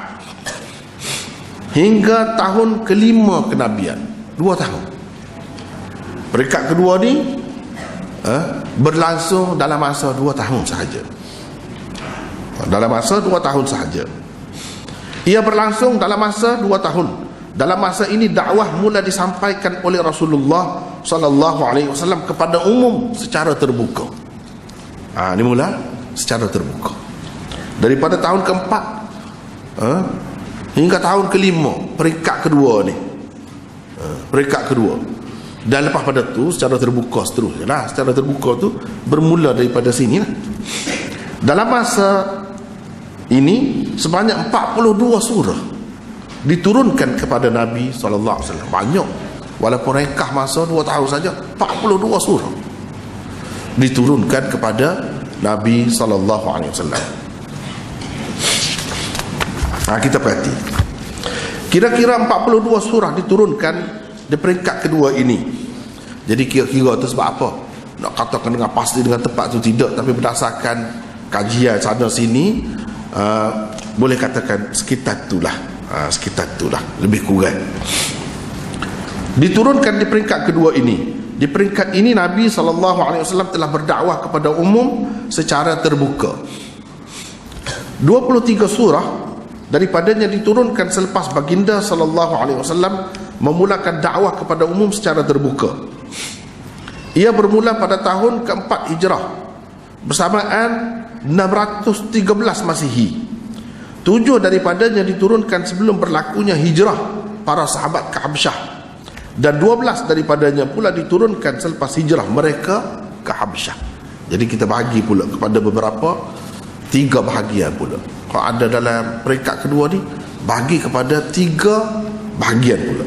hingga tahun kelima kenabian, 2 tahun. Peringkat kedua ni berlangsung dalam masa 2 tahun sahaja. Dalam masa 2 tahun sahaja. Ia berlangsung dalam masa 2 tahun. Dalam masa ini dakwah mula disampaikan oleh Rasulullah sallallahu alaihi wasallam kepada umum secara terbuka. Ini mula secara terbuka. Daripada tahun keempat hingga tahun kelima, peringkat kedua ni. Peringkat kedua. Dan lepas pada tu secara terbuka seterusnya lah. Secara terbuka tu bermula daripada sini lah. Dalam masa ini sebanyak 42 surah diturunkan kepada Nabi SAW. Banyak, walaupun ringkas masa 2 tahun saja, 42 surah diturunkan kepada Nabi SAW. Kita perhati, kira-kira 42 surah diturunkan di peringkat kedua ini. Jadi kira-kira itu sebab apa? Nak katakan dengan pasti, dengan tepat tu tidak, tapi berdasarkan kajian sana sini, boleh katakan sekitar itulah. Sekitar itulah, lebih kurang diturunkan di peringkat kedua ini. Di peringkat ini Nabi SAW telah berdakwah kepada umum secara terbuka. 23 surah daripadanya diturunkan selepas baginda SAW memulakan dakwah kepada umum secara terbuka. Ia bermula pada tahun keempat Hijrah bersamaan 613 Masihi. 7 daripadanya diturunkan sebelum berlakunya hijrah para sahabat ke Habsyah, dan 12 daripadanya pula diturunkan selepas hijrah mereka ke Habsyah. Jadi kita bahagi pula kepada beberapa 3 bahagian pula. Kalau ada dalam peringkat kedua ni, bahagi kepada 3 bahagian pula.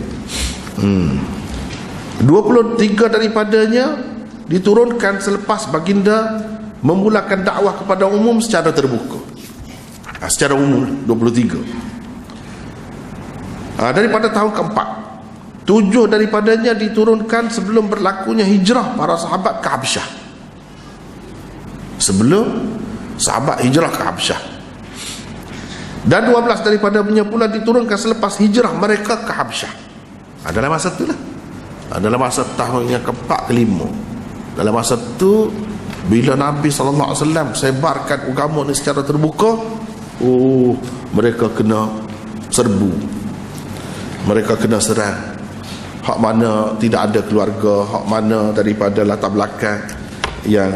23 daripadanya diturunkan selepas baginda memulakan dakwah kepada umum secara terbuka. Secara umum 23. Daripada tahun keempat, 7 daripadanya diturunkan sebelum berlakunya hijrah para sahabat ke Habsyah. Sebelum sahabat hijrah ke Habsyah. Dan 12 daripadanya pula diturunkan selepas hijrah mereka ke Habsyah. Dalam masa itulah, dalam masa tahun yang keempat kelima. Dalam masa itu, bila Nabi SAW sebarkan agama ni secara terbuka, mereka kena serbu, mereka kena serang. hak mana tidak ada keluarga, hak mana daripada latar belakang yang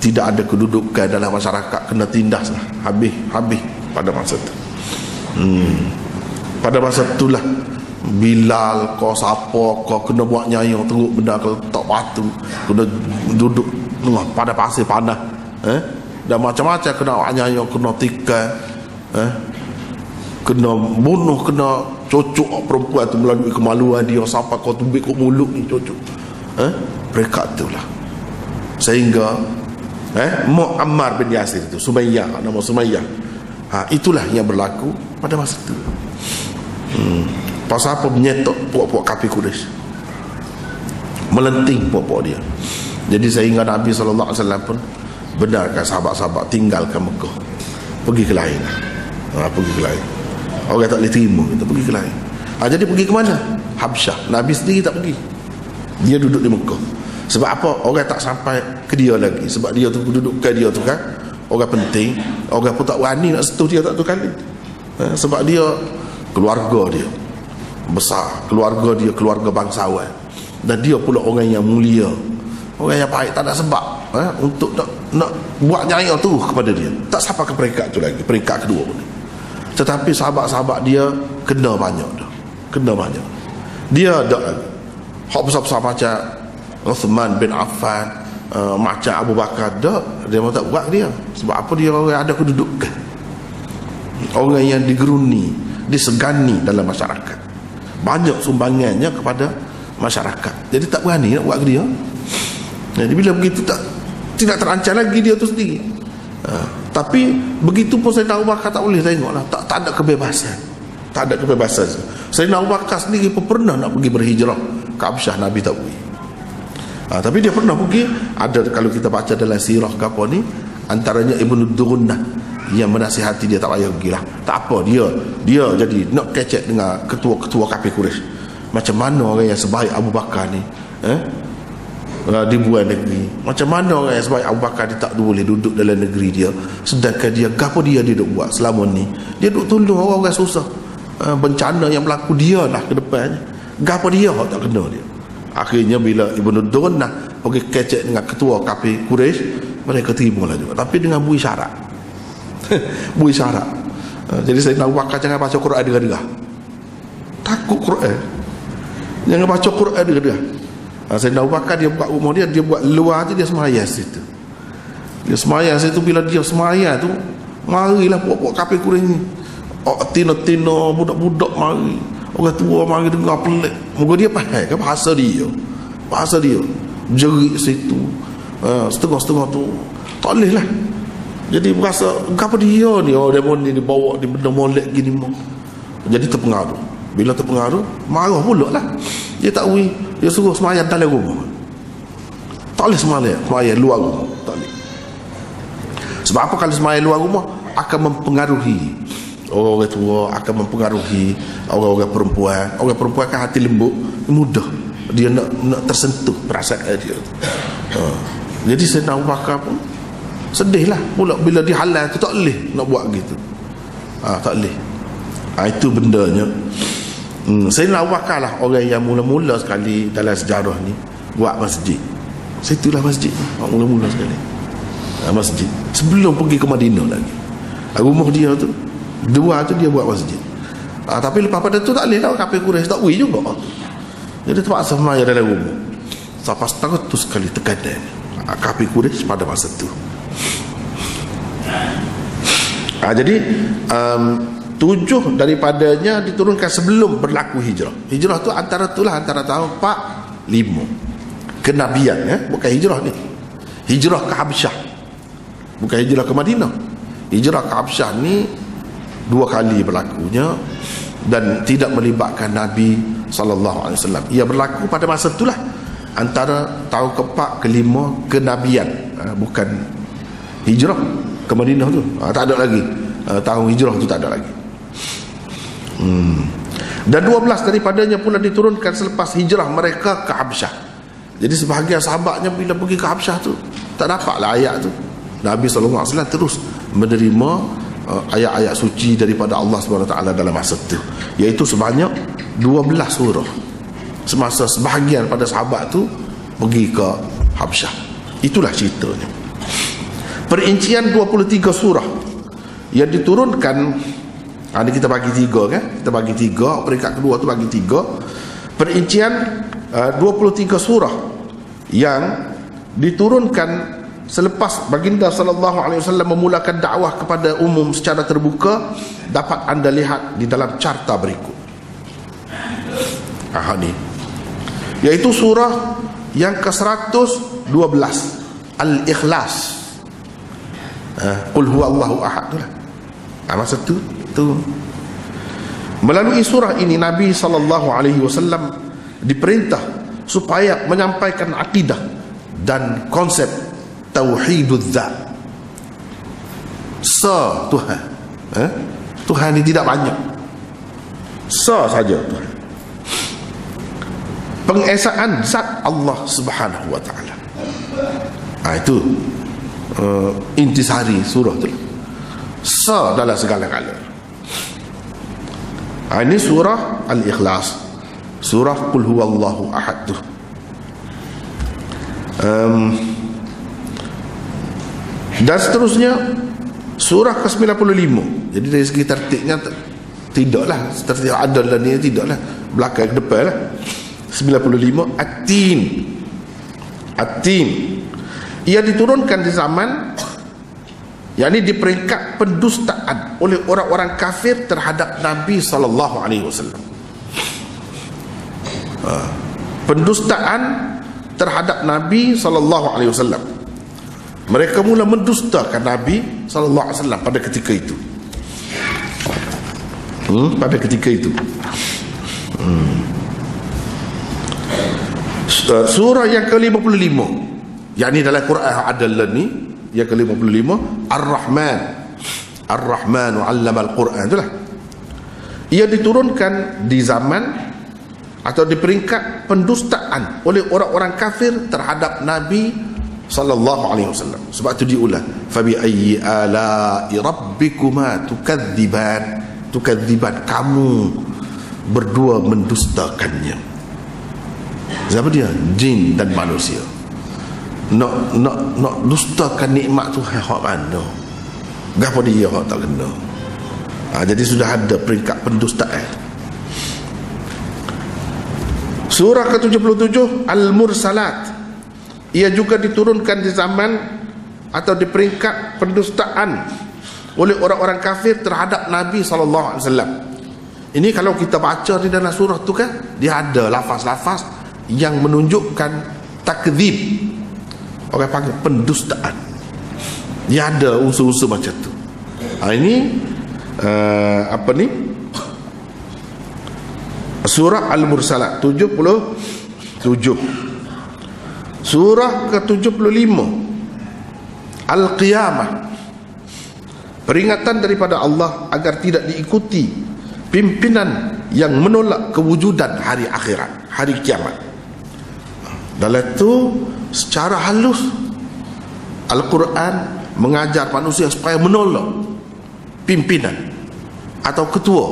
tidak ada kedudukan dalam masyarakat, kena tindas lah, habis pada masa tu. Pada masa itulah Bilal kau siapa kau kena buat nyayang teruk benda kalau tak batu, kena duduk pada pasir panas, dan macam-macam kena buat nyayang, kena tikar, kena bunuh, kena cocok perempuan tu melalui kemaluan dia sampai kau tumbik kat mulut ni cocok. Mereka itulah sehingga Muammar bin Yasir itu, Sumayyah, nama Sumayyah, itulah yang berlaku pada masa itu. Pasal apa? Menyetok puak-puak kafir Quraisy, melenting puak-puak dia. Jadi sehingga Nabi SAW pun benarkan sahabat-sahabat tinggalkan Mekah, pergi ke lain. Pergi ke lain. Orang tak boleh terima, kita pergi ke lain. Jadi pergi ke mana? Habsyah. Nabi sendiri tak pergi, dia duduk di Mekah. Sebab apa? Orang tak sampai ke dia lagi. Sebab dia tu kedudukan dia tu kan orang penting, orang pun tak berani nak sentuh dia tak tu kali. Sebab dia keluarga dia besar, keluarga dia keluarga bangsawan, dan dia pula orang yang mulia, orang yang baik, tak ada sebab untuk nak buat nyayang tu kepada dia. Tak sampai ke peringkat tu lagi, peringkat kedua ni. Tetapi sahabat-sahabat dia kena banyak dah, kena banyak. Dia ada lagi hak besar-besar macam Uthman bin Affan, macam Abu Bakar, dia mau tak buat dia. Sebab apa? Dia orang ada kedudukan, orang yang digeruni, disegani dalam masyarakat, banyak sumbangannya kepada masyarakat. Jadi tak berani nak buat ke dia. Jadi bila begitu tidak terancam lagi dia tu sendiri. Tapi begitu pun Sayyidina Abu Bakar tak boleh tengoklah, tak ada kebebasan. Tak ada kebebasan. Sayyidina Abu Bakar sendiri pun pernah nak pergi berhijrah ke Habsyah, Nabi tak pergi. Tapi dia pernah pergi. Ada kalau kita baca dalam sirah ke apa ni, antaranya Ibnu Durunnah yang menasihati dia, tak payah pergilah, tak apa, dia jadi nak kecek dengan ketua-ketua kafir Quraisy. Macam mana orang yang sebaik Abu Bakar ni dibuat negeri, macam mana orang yang sebaik Abu Bakar dia tak boleh duduk dalam negeri dia, sedangkan dia gapo dia duk buat selama ni, dia duk tolong orang-orang susah. Bencana yang berlaku dia lah ke depannya, gapo dia tak kena dia. Akhirnya bila Ibnu Durunnah pergi kecek dengan ketua kafir Quraisy, mereka terima lah juga, tapi dengan bui syarat. Bui syarat. Jadi Sayyidina Abu Bakar jangan baca Quran dengar-dengar, takut Quran, jangan baca Quran dengar-dengar. Sayyidina Abu Bakar dia buka rumah dia buat luar je, dia semayang situ. Dia semayang situ. Bila dia semayang tu, marilah puak-puak kafir Quraisy ni, tina-tina, budak-budak mari, orang tua mari dengar pelik. Moga dia faham kan bahasa dia jerit situ. Setengah-setengah tu tak boleh lah. Jadi berasa apa dia ni, demon ni dibawa di benda molek gini mau. Jadi terpengaruh. Bila terpengaruh, marah pula lah. Dia tak boleh, dia suruh semayang dalam rumah. Tak boleh semayang luar rumah, tak boleh. Sebab apa? Kalau semayang luar rumah akan mempengaruhi orang-orang tua, akan mempengaruhi orang-orang perempuan. Orang perempuan kan hati lembut, mudah dia nak tersentuh perasaan dia. Jadi Sayyidina Abu Bakar pun sedih lah pula bila dihalal tu, tak boleh nak buat gitu. Tak boleh. Itu bendanya. Sayyidina Abu Bakar lah orang yang mula-mula sekali dalam sejarah ni buat masjid. Situlah masjid mula-mula sekali, masjid sebelum pergi ke Madinah lagi. Rumah dia tu dua tu dia buat masjid. Tapi lepas pada tu tak boleh lah, kafir Quraisy tak boleh juga. Jadi terpaksa semayang dalam rumah. Sampai 100 kali tekanan kafir Quraisy pada masa tu. Jadi 7 daripadanya diturunkan sebelum berlaku hijrah. Hijrah tu antara tahun 4-5 kenabian, bukan hijrah ni. Hijrah ke Habsyah, bukan hijrah ke Madinah. Hijrah ke Habsyah ni 2 kali berlakunya dan tidak melibatkan Nabi SAW. Ia berlaku pada masa itulah, antara tahun ke-4 ke-5 kenabian, bukan hijrah ke Madinah tu. Tak ada lagi tahun hijrah tu, tak ada lagi. Dan 12 daripadanya pula diturunkan selepas hijrah mereka ke Habsyah. Jadi sebahagian sahabatnya bila pergi ke Habsyah tu tak dapatlah ayat tu. Nabi SAW terus menerima ayat-ayat suci daripada Allah SWT dalam masa itu, iaitu sebanyak 12 surah. semasa sebahagian pada sahabat tu pergi ke Habsyah. Itulah ceritanya. Perincian 23 surah yang diturunkan, ini kita bagi 3 kan? Kita bagi 3, peringkat kedua tu bagi 3. Perincian 23 surah yang diturunkan selepas baginda sallallahu alaihi wasallam memulakan dakwah kepada umum secara terbuka dapat anda lihat di dalam carta berikut. Ni iaitu surah yang ke-112 Al-Ikhlas. Qul huwallahu ahad tu lah. Masa tu melalui surah ini Nabi sallallahu alaihi wasallam diperintah supaya menyampaikan akidah dan konsep tauhiduz zat. Tuhan. Tuhan ini tidak banyak. Saja Tuhan. Pengesaan zat Allah Subhanahu wa taala. Itu intisari surah tu. Dalam segala-gala. Ini surah Al-Ikhlas. Surah Qul huwallahu ahad tu. Dan seterusnya surah ke-95. Jadi dari segi tertibnya tidaklah tertib adal dan ini tidaklah belakang ke depan lah. 95 At-Tin. Ia diturunkan di zaman, yakni di peringkat pendustaan oleh orang-orang kafir terhadap Nabi sallallahu alaihi wasallam. Pendustaan terhadap Nabi sallallahu alaihi wasallam. Mereka mula mendustakan Nabi sallallahu alaihi wasallam pada ketika itu. Pada ketika itu. Surah yang ke-55, yakni dalam Quran adalah ni yang ke-55 Ar-Rahman 'allama al-Quran itulah. Ia diturunkan di zaman atau di peringkat pendustaan oleh orang-orang kafir terhadap Nabi sallallahu alaihi wasallam. Sebab tu diulang, fa bi ayyi ala'i rabbikuma tukadziban, kamu berdua mendustakannya. Siapa dia? Jin dan manusia. Nak dustakan nikmat Tuhan hak mana? Gapo dia hak tak kena. Jadi sudah ada peringkat pendustaan. Surah ke-77 Al-Mursalat. Ia juga diturunkan di zaman atau di peringkat pendustaan oleh orang-orang kafir terhadap Nabi sallallahu alaihi wasallam. Ini kalau kita baca di dalam surah tu kan, dia ada lafaz-lafaz yang menunjukkan takdzib. Orang panggil pendustaan. Dia ada unsur-unsur macam tu. Ini apa ni? Surah Al-Mursalat 77. Surah ke-75 Al-Qiyamah. Peringatan daripada Allah agar tidak diikuti pimpinan yang menolak kewujudan hari akhirat, hari kiamat. Dalam itu secara halus Al-Quran mengajar manusia supaya menolak pimpinan atau ketua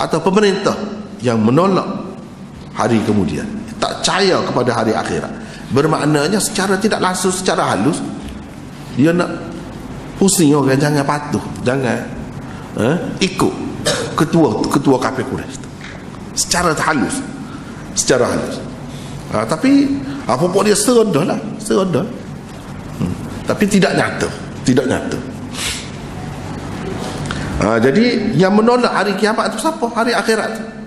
atau pemerintah yang menolak hari kemudian, tak percaya kepada hari akhirat. Bermaknanya secara tidak langsung, secara halus dia nak pusing orang jangan patuh, jangan ikut ketua kafir Quraisy secara halus, tapi apa pun dia serodah, tapi tidak nyata. Jadi yang menolak hari kiamat itu siapa? Hari akhirat.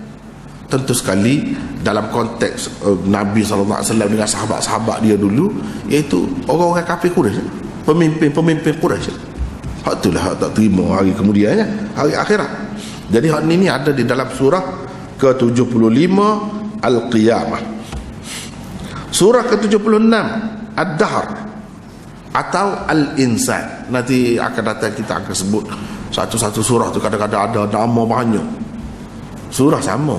Tentu sekali dalam konteks Nabi SAW dengan sahabat-sahabat dia dulu, iaitu orang-orang kafir Quraisy, pemimpin Quraisy. Hak itulah hak tak terima hari kemudiannya, hari akhirat. Jadi hak ini ada di dalam surah ke-75 Al-Qiyamah. Surah ke-76 Ad-Dahr atau Al-Insan. Nanti akan datang kita akan sebut satu-satu surah tu, kadang-kadang ada nama banyak. Surah sama.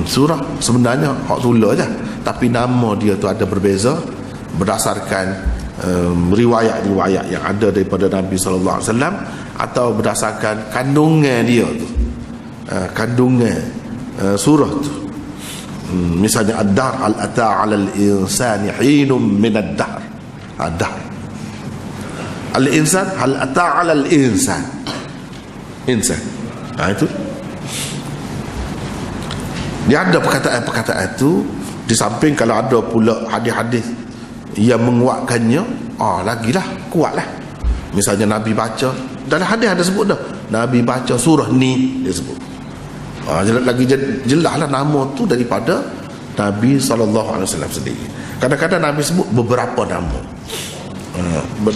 Surah sebenarnya hak tula je, tapi nama dia tu ada berbeza berdasarkan riwayat-riwayat yang ada daripada Nabi sallallahu alaihi wasallam atau berdasarkan kandungan dia tu. Kandungan surah tu. Misalnya ad-dahr, al-ata 'alal insani hinum min ad-dahr. Ad-dahr. Al-insan, hal ata 'alal insan. Insan. Itu. Dia ada perkataan-perkataan itu. Di samping kalau ada pula hadis-hadis yang menguatkannya, lagilah kuatlah. Misalnya Nabi baca, dalam hadis ada sebut dah, Nabi baca surah ni, dia sebut. Lagi jelaslah nama tu daripada Nabi SAW sendiri. Kadang-kadang Nabi sebut beberapa nama,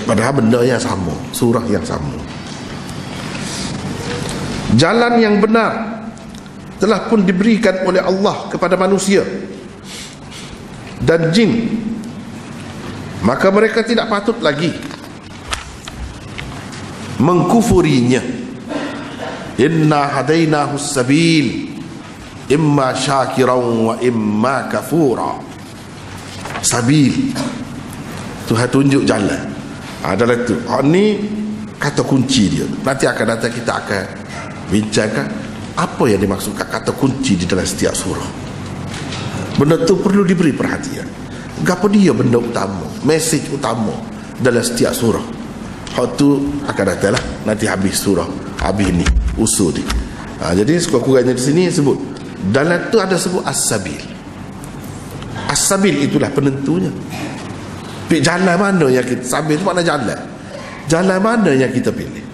padahal benda yang sama, surah yang sama. Jalan yang benar telah pun diberikan oleh Allah kepada manusia dan jin, maka mereka tidak patut lagi mengkufurinya. Inna hadainahu sabil imma syakiran wa imma kafura. Sabil, Tuhan tunjuk jalan. Adalah itu. Ini kata kunci dia. Nanti akan datang kita akan bincangkan apa yang dimaksudkan kata kunci di dalam setiap surah. Benda tu perlu diberi perhatian. Apa dia benda utama, mesej utama dalam setiap surah. Hak tu akan datanglah nanti habis surah, habis ni usul ni. Jadi sekurang-kurangnya di sini sebut dalam tu ada sebut as-sabil. As-sabil itulah penentunya. Jalan mana yang kita, sabil itu makna jalan. Jalan mana yang kita pilih?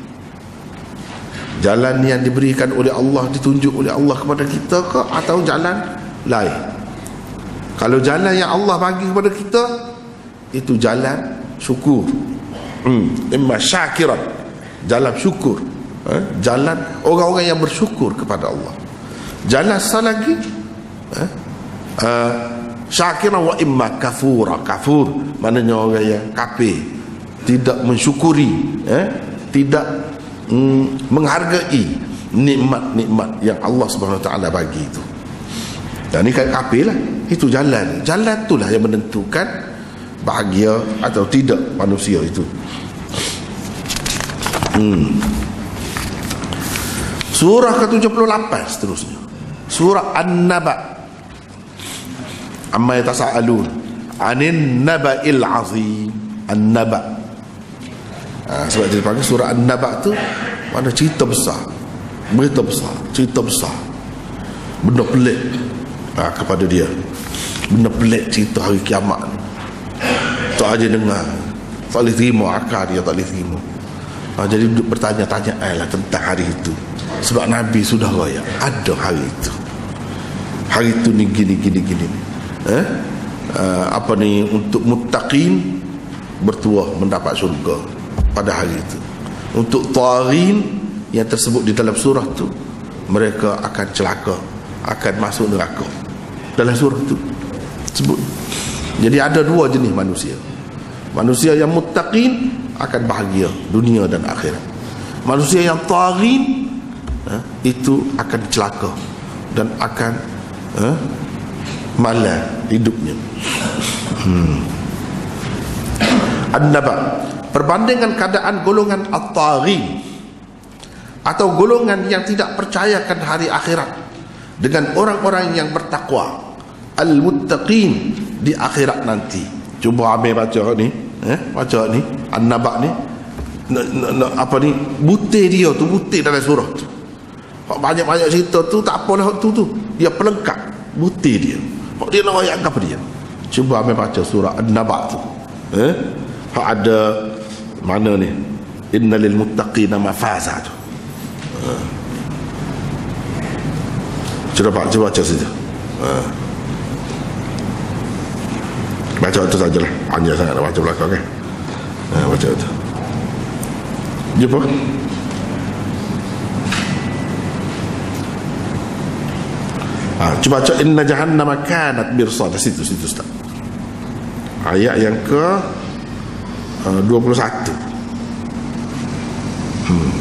Jalan yang diberikan oleh Allah, ditunjuk oleh Allah kepada kita ke, atau jalan lain? Kalau jalan yang Allah bagi kepada kita, itu jalan syukur. Imma syakiran, jalan syukur, jalan orang-orang yang bersyukur kepada Allah. Jalan salah lagi, syakiran wa imma kafura. Kafur maknanya orang yang kafir, tidak mensyukuri, tidak menghargai nikmat-nikmat yang Allah Subhanahu Wa Taala bagi itu. Dan ini kan kafir lah. Itu jalan itulah yang menentukan bahagia atau tidak manusia itu. Surah ke-78 seterusnya, surah An-Naba. Amma yatasaalun anin naba'il azim. An-Naba, sebab dia panggil surah An-Naba tu mana cerita besar, berita besar, cerita besar, benda pelik kepada dia, benda pelik, cerita hari kiamat. Tak aja dengar, tak boleh terima, akal dia tak boleh terima. Jadi bertanya-tanya tentang hari itu, sebab Nabi sudah raya ada hari itu. Hari itu ni gini. Apa ni, untuk muttaqin bertuah mendapat syurga pada hari itu. Untuk taghin yang tersebut di dalam surah tu, mereka akan celaka, akan masuk neraka. Dalam surah tu sebut. Jadi ada dua jenis manusia. Manusia yang muttaqin akan bahagia dunia dan akhirat. Manusia yang taghin itu akan celaka dan akan malah hidupnya. An-Naba, perbandingan keadaan golongan at-taghin atau golongan yang tidak percayakan hari akhirat dengan orang-orang yang bertakwa, al-muttaqin di akhirat nanti. Cuba ambil baca ni, baca ni An-Naba ni, apa ni, butir dia tu, butir dalam surah tu. Banyak-banyak cerita tu tak apalah tu dia pelengkap, butir dia. Dia nak ayat apa dia? Cuba ambil baca surah An-Naba tu. Ada mana ni? Innalil muttaqina mafaza tu. Cuba baca saja. Baca itu sajalah. Panjang sangat nak baca belakang kan. Baca itu. Jumpa. Cuba baca inna jahannama kanat mirsad. Situ Ustaz. Ayat yang ke 21.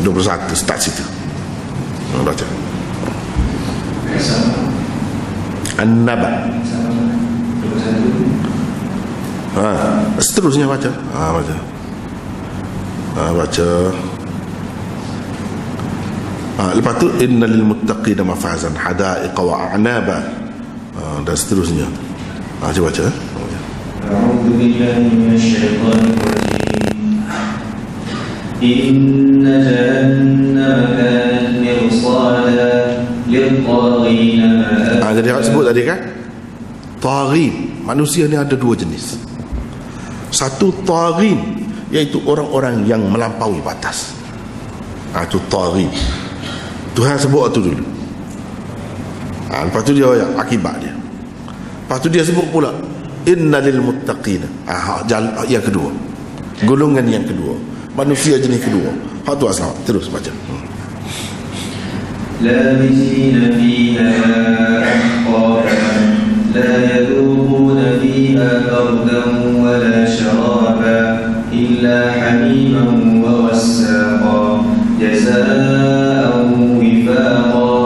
21 start situ. Baca. An-Naba. Seterusnya baca. Baca. Lepas tu innal muttaqina mafazan hadaiqa wa a'naba. dan seterusnya. Coba baca. أعوذ بالله من الشيطان الرجيم إن جهنم كانت مرصادا للطاغين مآبا. Jadi hak sebut tadi kan, taghin. Manusia ni ada dua jenis. Satu taghin, iaitu orang-orang yang melampaui batas. Itu taghin. Tuhan sebut itu dulu. Lepas tu dia akibat dia. Lepas tu dia sebut pula innalil muttaqina. Yang kedua, golongan yang kedua, manusia jenis kedua. Hak tu asal. Terus baca. لابثين فيها أحقابا لا يذوقون فيها بردا ولا شرابا إلا حميما وغساقا جزاء وفاقا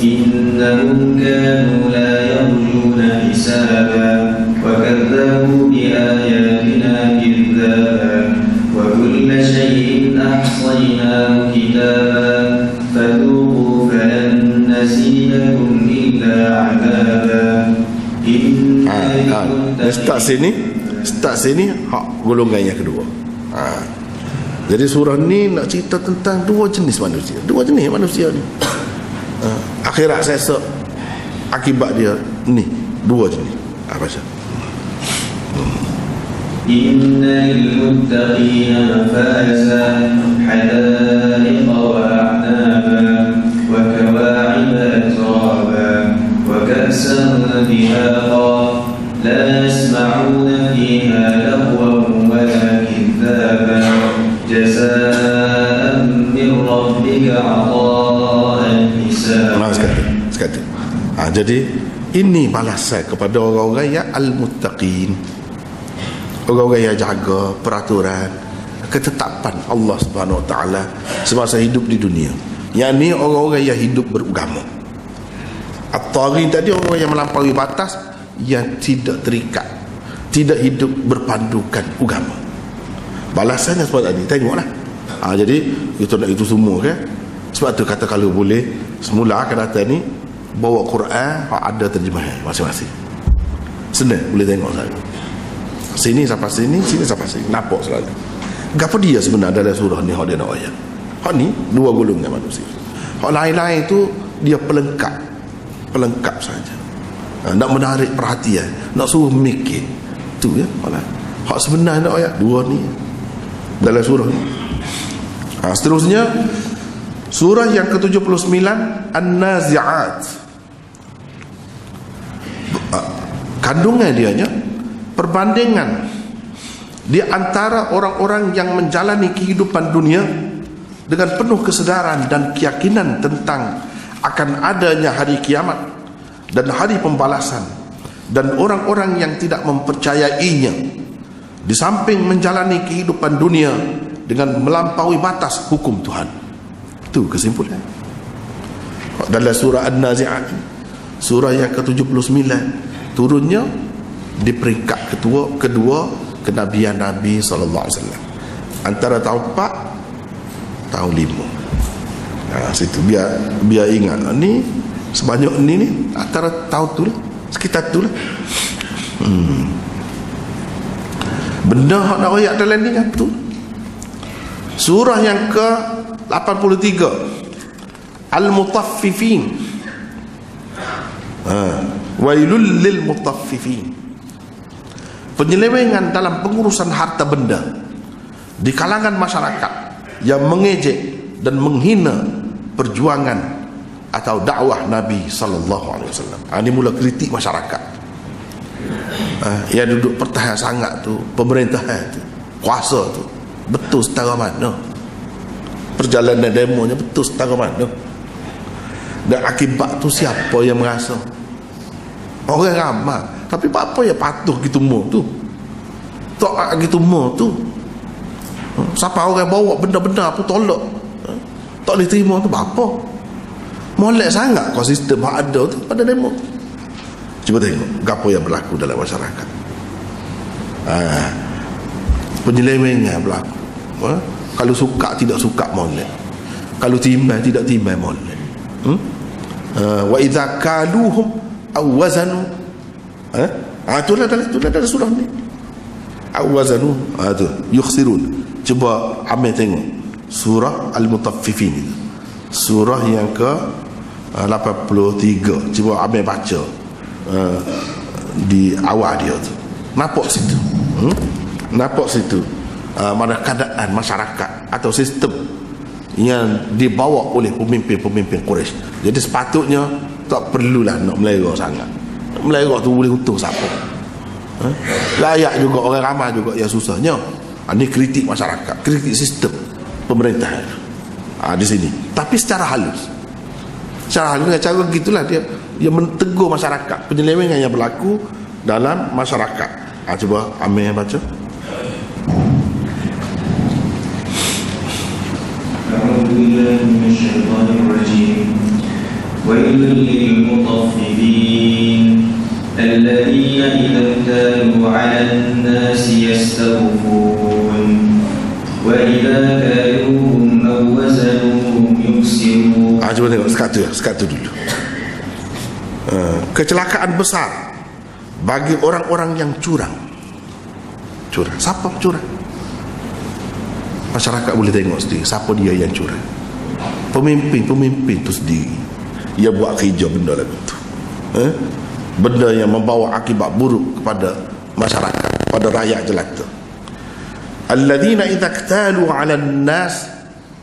إنهم كانوا لا يرجون حسابا وكذبوا بآياتنا كذابا وكل شيء أحصيناه كتابا فذوقوا فلن نزيدكم إلا عذابا Start sini hak golongan yang kedua. Jadi surah ni nak cerita tentang dua jenis manusia. Dua jenis manusia ni. Akhirat saya akibat dia ni dua jenis. Baca. إن للمتقين مفازا حدائق وأعنابا وكواعب أترابا وكأسا دهاقا لا يسمعون فيها لغوا ولا كذابا جزاء من ربك عطاء حسابا. Sekali. Jadi ini balasan kepada orang-orang yang al-muttaqin, orang-orang yang jaga peraturan, ketetapan Allah Subhanahu Wa Taala semasa hidup di dunia. Yang ni orang-orang yang hidup beragama. At-taghin tadi orang yang melampaui batas, yang tidak terikat, tidak hidup berpandukan agama. Balasannya sebab tadi, tengoklah. Jadi itu semua kan. Sebab tu kata kalau boleh semula akan datang ni bawa Quran, ada terjemahan masing-masing. Senang boleh tengok saya. Sini sampai sini, sini sampai sini. Nampak selalu. Apa dia sebenarnya dalam surah ni hak dia nak ayat. Hak ni dua golongan manusia. Hak lain-lain tu dia pelengkap saja. Nak menarik perhatian, nak suruh mikir. Tu ya. Hak sebenarnya nak ayat dua ni dalam surah ni. Seterusnya surah yang ke-79 An-Nazi'at. Kandungan dianya perbandingan di antara orang-orang yang menjalani kehidupan dunia dengan penuh kesedaran dan keyakinan tentang akan adanya hari kiamat dan hari pembalasan, dan orang-orang yang tidak mempercayainya, di samping menjalani kehidupan dunia dengan melampaui batas hukum Tuhan. Itu kesimpulan dalam surah An-Nazi'at, surah yang ke-79, turunnya di peringkat kedua kenabian Nabi SAW, antara tahun 4 tahun 5. Situ biar ingat ni sebanyak ni antara tahun tu lah, sekitar tu lah. Benda hak nak ayat dalam ni kan tu. Surah yang ke-83 Al-Mutaffifin. Wailul lil mutaffifin. Penyelewengan dalam pengurusan harta benda di kalangan masyarakat yang mengejek dan menghina perjuangan atau dakwah Nabi sallallahu alaihi wasallam. Ini mula kritik masyarakat. Yang duduk pertahan sangat tu, pemerintahan tu, kuasa tu, betul setara mana? Perjalanan demonya betul setara mana? Dan akibat tu siapa yang merasa? Orang ramai. Tapi apa yang patuh gitu mu tu? Tak gitu mu tu. Siapa orang bawa benda-benda apa tolak, tak boleh terima tu apa? Molek sangat kau sistem yang ada tu pada demo. Cuba tengok apa yang berlaku dalam masyarakat. Penyelewengan berlaku. Kalau suka tidak suka molek, kalau timbang tidak timbang molek. Wa idza kaluhum aw wazanu Itulah dalam surah ni. Awazanu, tu yukhsirun. Cuba ambil tengok surah Al-Mutaffifin itu. Surah yang ke 83. Cuba ambil baca di awal dia tu. Nampak situ. Nampak situ mana keadaan masyarakat atau sistem yang dibawa oleh pemimpin-pemimpin Quraisy. Jadi sepatutnya tak perlulah nak melera sangat. Nak melera tu boleh untung siapa? Layak juga orang ramai juga yang susahnya. Ini kritik masyarakat, kritik sistem pemerintahan di sini. Tapi secara halus. Secara halus, cara gitulah dia mentegur masyarakat, penyelewengan yang berlaku dalam masyarakat. Cuba Amir baca. A'udzubillahi minasyaitonir rajim. Wailul lil mutaffifin alladzina idza iktalu 'alan nasi yastawfun wa idza kaluhum aw wazanuhum yukhsirun. Cuba tengok sekat tu dulu. Kecelakaan besar bagi orang-orang yang curang. Siapa curang? Masyarakat boleh tengok sendiri siapa dia yang curang. Pemimpin tu sendiri dia buat kerja benda lagu tu, benda yang membawa akibat buruk kepada masyarakat, pada rakyat jelata. Alladzina idza iktalu 'alan nas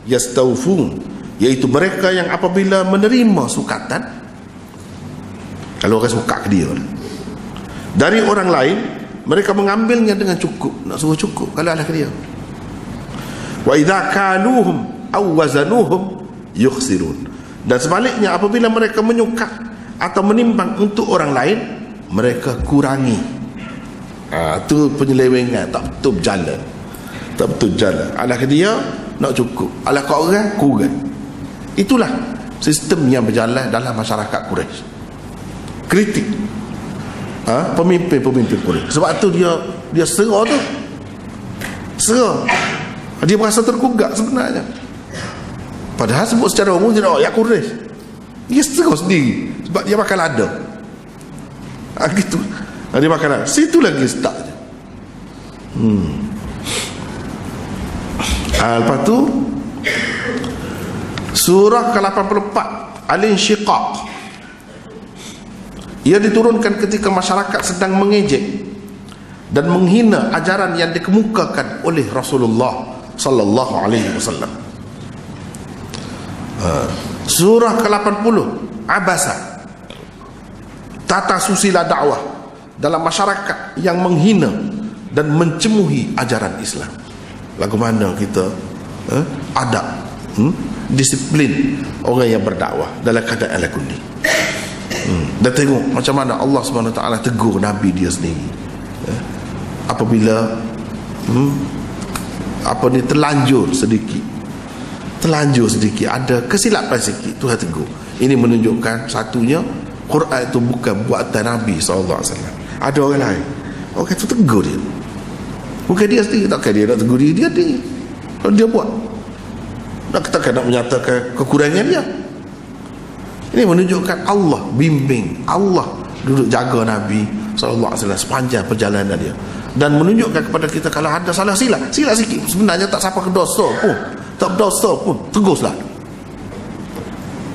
yastawfun, iaitu mereka yang apabila menerima sukatan, kalau orang suka ke dia dari orang lain, mereka mengambilnya dengan cukup, nak suruh cukup kalau ala ke dia. Wa idza kaluhum aw wazanuhum yukhsirun, dan sebaliknya apabila mereka menyukat atau menimbang untuk orang lain, mereka kurangi. Itu penyelewengan, tak betul jalan. Ala ke dia nak cukup, ala ke orang kurang. Itulah sistem yang berjalan dalam masyarakat Quraisy. Kritik pemimpin Quraisy. Sebab tu dia serah tu. Dia merasa tergugak sebenarnya. Padahal sebut secara umum dia nak Quraisy. Dia serah sendiri sebab dia bakal ada. Gitu. Dia bakal ada. Situ lagi start je. Lepas tu surah ke-84 Al-Insyiqaq. Ia diturunkan ketika masyarakat sedang mengejek dan menghina ajaran yang dikemukakan oleh Rasulullah sallallahu alaihi wasallam. Surah ke-80 Abasa, tata susila dakwah dalam masyarakat yang menghina dan mencemuhi ajaran Islam. Lagu mana kita adab, disiplin orang yang berdakwah dalam keadaan lagu ni. Dan tengok macam mana Allah Subhanahu Wa Taala tegur Nabi dia sendiri apabila terlanjur sedikit, ada kesilapan sikit, Tuhan tegur. Ini menunjukkan satunya Quran itu bukan buatan Nabi SAW. Ada orang lain, orang itu tegur dia, bukan dia sendiri. Takkan dia nak tegur dia sendiri. Kalau dia buat, takkan nak menyatakan kekurangan dia. Ini menunjukkan Allah bimbing, Allah duduk jaga Nabi SAW sepanjang perjalanan dia, dan menunjukkan kepada kita kalau ada salah silap sikit, sebenarnya tak siapa ke dosa pun, tak berdosa pun, tegurlah.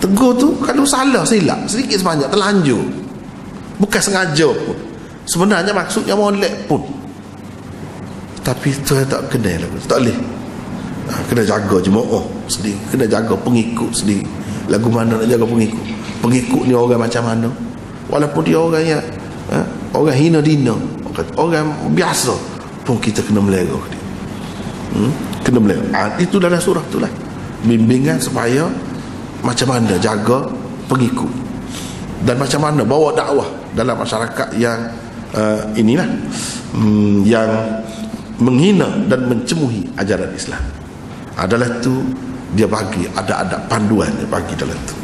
Tegur tu kalau salah silap sedikit sebanyak, terlanjur, bukan sengaja pun, sebenarnya maksudnya molek pun, tapi tu tak kena lah, tak boleh. Kena jaga jemaah sendiri, kena jaga pengikut sendiri. Lagu mana nak jaga pengikut ni orang macam mana, walaupun dia orang yang orang hina dina, orang biasa pun kita kena melera dia. Kena melera. Itu dalam surah tu lah, bimbingan supaya macam mana jaga pengikut dan macam mana bawa dakwah dalam masyarakat yang inilah yang menghina dan mencemuhi ajaran Islam. Adalah tu dia bagi ada panduan dia bagi dalam tu.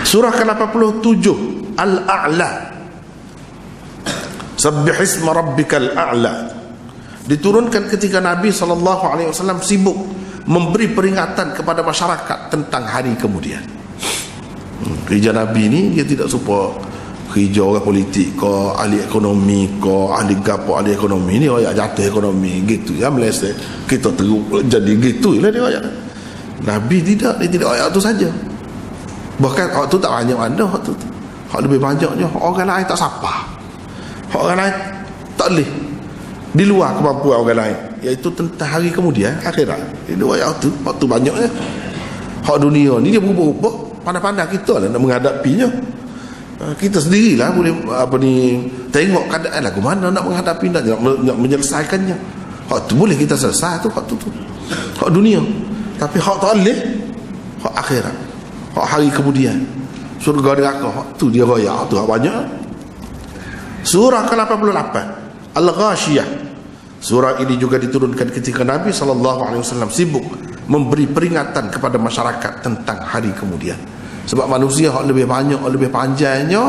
Surah ke-87 Al-A'la, Sabbihisma rabbikal a'la, diturunkan ketika Nabi SAW sibuk memberi peringatan kepada masyarakat tentang hari kemudian. Kerja Nabi ni dia tidak suka kerja orang politik ke, ahli ekonomi ke, ahli gapo, ahli ekonomi ni royak jatuh ekonomi gitu ya Malaysia. Kita terus jadi gitu lah dia royak. Nabi tidak, dia tidak royak tu saja. Bahkan hak tu tak banyak mana hak tu. Hak lebih banyaknya orang lain tak sapa. Orang lain tak boleh di luar kemampuan orang lain, iaitu tentang hari kemudian akhirat. Dia royak tu, hak tu banyaknya. Hak dunia ni dia berubah-ubah, pandai-pandai kita lah nak menghadapinya. Kita sendirilah boleh tengok keadaan lagu mana nak menghadapi, nak menyelesaikannya. Hak tu boleh kita selesai tu, hak tu hak dunia. Tapi hak tak boleh hak akhirat, hak hari kemudian, surga neraka, hak tu dia royak tu hak banyak. Surah ke-88 Al-Ghashiyah. Surah ini juga diturunkan ketika Nabi SAW sibuk memberi peringatan kepada masyarakat tentang hari kemudian. Sebab manusia hak lebih banyak, hak lebih panjangnya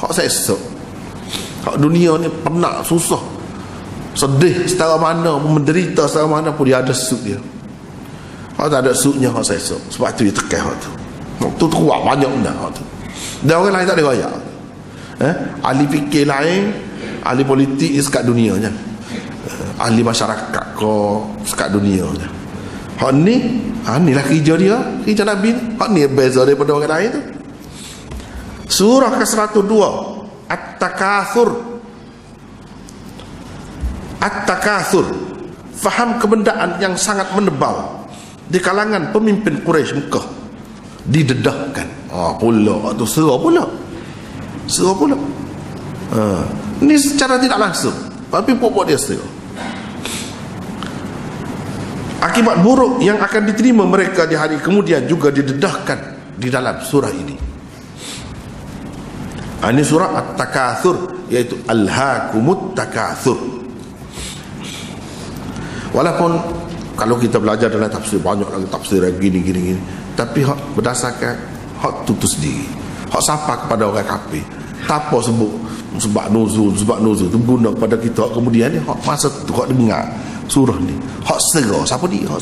hak sesok. Hak dunia ni penat, susah, sedih setara mana, menderita setara mana pun dia ada suk dia. Hak tak ada suknya hak sesok. Sebab tu dia tekan hak tu. Hak tu kuat banyak benda hak tu. Dan orang lain tak ada royak. Ahli fikir lain, ahli politik sekat dunia je. Ahli masyarakat ke sekat dunia je. Hak ni, inilah kerja dia, kerja Nabi ni. Hak ni beza daripada orang lain tu. Surah ke-102 At-Takathur. At-Takathur, faham kebendaan yang sangat menebal di kalangan pemimpin Quraisy Mekah didedahkan. Pula tu serah pula. Ini secara tidak langsung, tapi pokok dia serah. Akibat buruk yang akan diterima mereka di hari kemudian juga didedahkan di dalam surah ini. Ini surah At-Takathur, iaitu Alhaakumut Takathur. Walaupun kalau kita belajar dalam tafsir, banyak lagi tafsir gini, tapi hak berdasarkan hak tutu sendiri, hak sapa kepada orang kafir. Tak apa sebab nuzul tu guna kepada kita kemudian ni, hak masa tu hak dengar surah ni, hak serah siapa dia, hak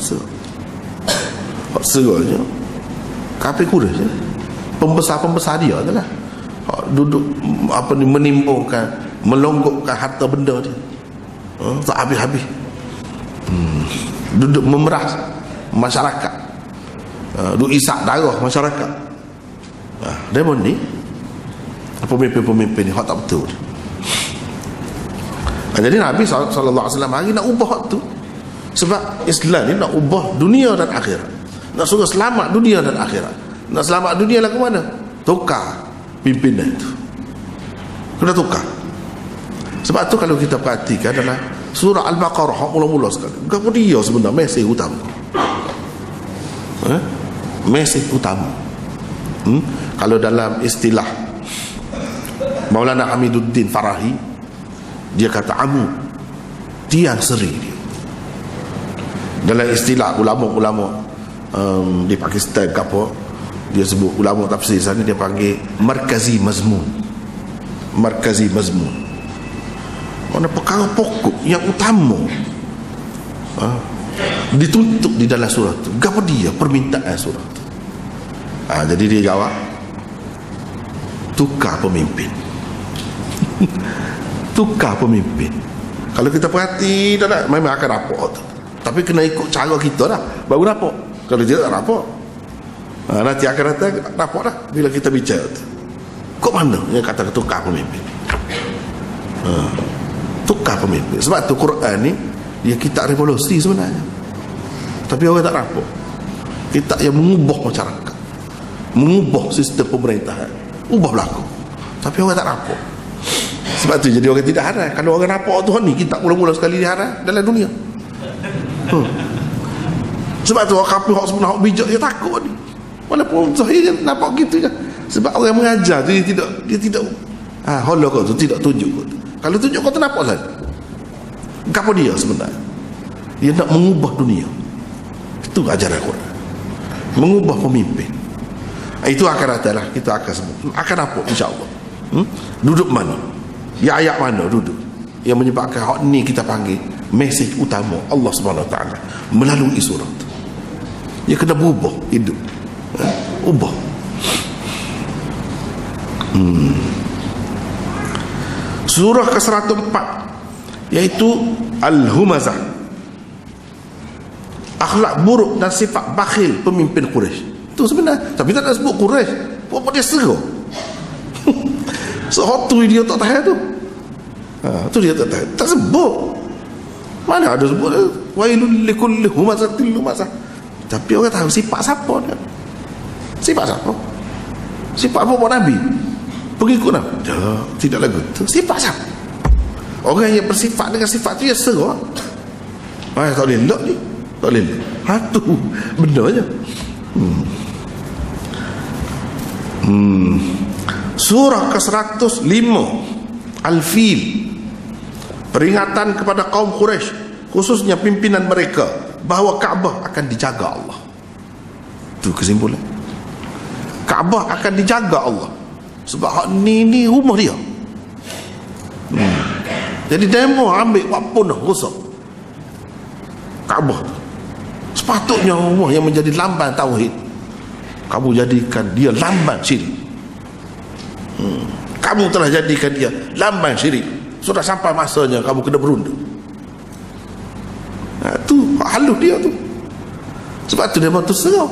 serah je kafir Quraisy je, pembesar dia adalah hak duduk menimbulkan, melonggokkan harta benda dia, tak habis-habis, duduk memeras masyarakat, duduk isak darah masyarakat. Demon ni pemimpin-pemimpin ni hak tak betul. Jadi Nabi SAW hari nak ubah hak tu. Sebab Islam ni nak ubah dunia dan akhirat, nak suruh selamat dunia dan akhirat. Nak selamat dunia lah ke mana? Tukar pimpinan tu, kena tukar. Sebab tu kalau kita perhatikan dalam surah Al-Baqarah hak mula-mula sekali, apa dia sebenarnya mesej utama? Mesej utama. Kalau dalam istilah Maulana Hamiduddin Farahi, dia kata amu tiang seri dia. Dalam istilah ulama-ulama di Pakistan ke apa, dia sebut ulama tafsir sana, dia panggil markazi mazmun. Markazi mazmun, mana perkara pokok yang utama dituntut di dalam surah tu. Apa dia permintaan surah tu? Jadi dia jawab, tukar pemimpin. Tukar pemimpin. Kalau kita perhati dah memang akan rapat tu, tapi kena ikut cara kita dah baru rapat. Kalau tidak tak rapat, nanti akan datang rapat dah bila kita bicara tu. Kok mana yang kata tukar pemimpin? Tukar pemimpin. Sebab tu Quran ni dia kitab revolusi sebenarnya, tapi orang tak rapat. Kitab yang mengubah masyarakat, mengubah sistem pemerintahan, ubah berlaku, tapi orang tak rapat. Sebab tu jadi orang tidak haram. Kalau orang nampak Tuhan ni, kita mula-mula sekali dia haram dalam dunia. Sebab tu orang kafir, orang sebenar, orang bijak, dia takut ni. Walaupun zahir dia nampak gitu je. Sebab orang mengajar tu dia tidak hola kau tu tidak tunjuk kau tu. Kalau tunjuk kau tu nampak lagi. Apa dia sebenarnya? Dia nak mengubah dunia. Itu ajaran Quran. Mengubah pemimpin. Itu akan datanglah, kita akan sebut. Akan apa insya-Allah? Duduk mana? Ya ayat mana duduk yang menyebabkan hak ni kita panggil mesej utama Allah Subhanahu Wa Taala melalui surah tu. Dia kena berubah hidup, ubah. Surah ke-104 iaitu Al-Humazah, akhlak buruk dan sifat bakhil pemimpin Quraisy. Itu sebenarnya, tapi tak ada sebut Quraisy. Apa dia serah? Sehotu dia tak tahan tu. Tu dia tak tahan. Tak sebut. Mana ada sebut wailul likulli humazatil lumazah. Tapi orang tahu sifat siapa dia. Sifat siapa? Sifat apa Nabi? Pengikut Nabi? Tidak lagu tu. Sifat siapa? Orang yang bersifat dengan sifat tu ya serah. Tak boleh elok ni. Tak boleh elok. Tu benda je. Surah ke-105 Al-Fil, peringatan kepada kaum Quraisy, khususnya pimpinan mereka, bahawa Kaabah akan dijaga Allah. Itu kesimpulan. Kaabah akan dijaga Allah sebab hak ni rumah dia. Jadi demo ambil buat punah rosak Kaabah. Sepatutnya rumah yang menjadi lambang tauhid, kamu jadikan dia lambang syirik. Kamu telah jadikan dia lambang syirik. Sudah sampai masanya kamu kena berunding. Tu halus dia tu. Sebab tu dia mahu terserah.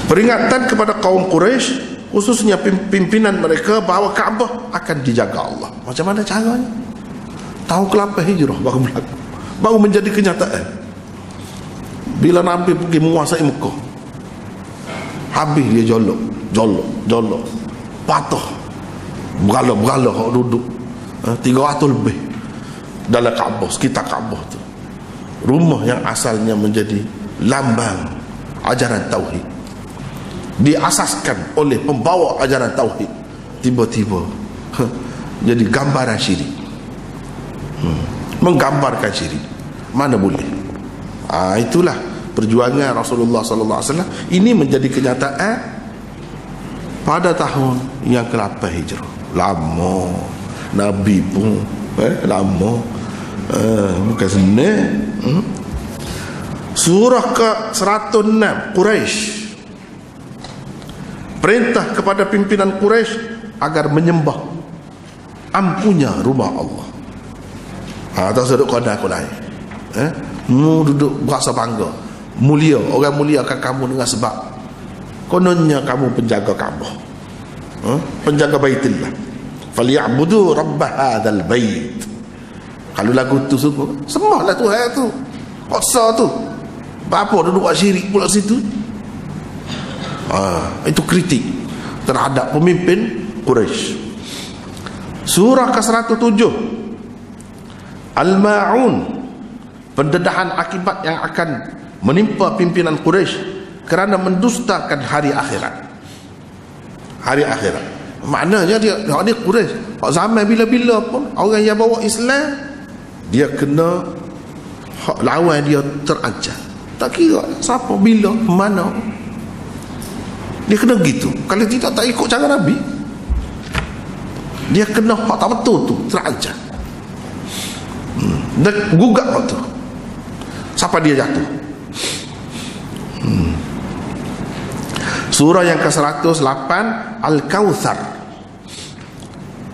Peringatan kepada kaum Quraisy, khususnya pimpinan mereka, bahawa Kaabah akan dijaga Allah. Macam mana caranya? Tahun ke-8 Hijrah baru berlaku, baru menjadi kenyataan. Bila Nabi pergi menguasai Mekah, habis dia jolok, patah, berala orang duduk 300 lebih dalam Kaabah, sekitar Kaabah tu. Rumah yang asalnya menjadi lambang ajaran tauhid, diasaskan oleh pembawa ajaran tauhid, tiba-tiba jadi gambaran syirik, menggambarkan syirik. Mana boleh. Itulah perjuangan Rasulullah sallallahu alaihi wasallam. Ini menjadi kenyataan pada tahun yang ke-8 Hijrah. Lama Nabi pun lama, bukan senang. Surah ke-106 Quraisy, perintah kepada pimpinan Quraisy agar menyembah ampunya rumah Allah. Tak seduk kau aku lain. Mu duduk berasa bangga, mulia, orang mulia akan kamu dengan sebab kononnya kamu penjaga Kaabah, penjaga Baitullah. Falyabudu rabb hadzal bait. Kalau lagu tu suka, sembahlah Tuhan tu. Paksa tu. Apa duduk buat syirik pula situ? Itu kritik terhadap pemimpin Quraisy. Surah ke-107 Al-Ma'un, pendedahan akibat yang akan menimpa pimpinan Quraisy kerana mendustakan hari akhirat. Hari akhirat maknanya dia Quraisy zaman bila-bila pun orang yang bawa Islam, dia kena lawan dia terancam. Tak kira siapa, bila, mana, dia kena gitu. Kalau tidak, tak ikut cara Nabi, dia kena hak tak betul tu terancam. Dan gugat waktu siapa dia jatuh. Surah yang ke-108 Al-Kautsar,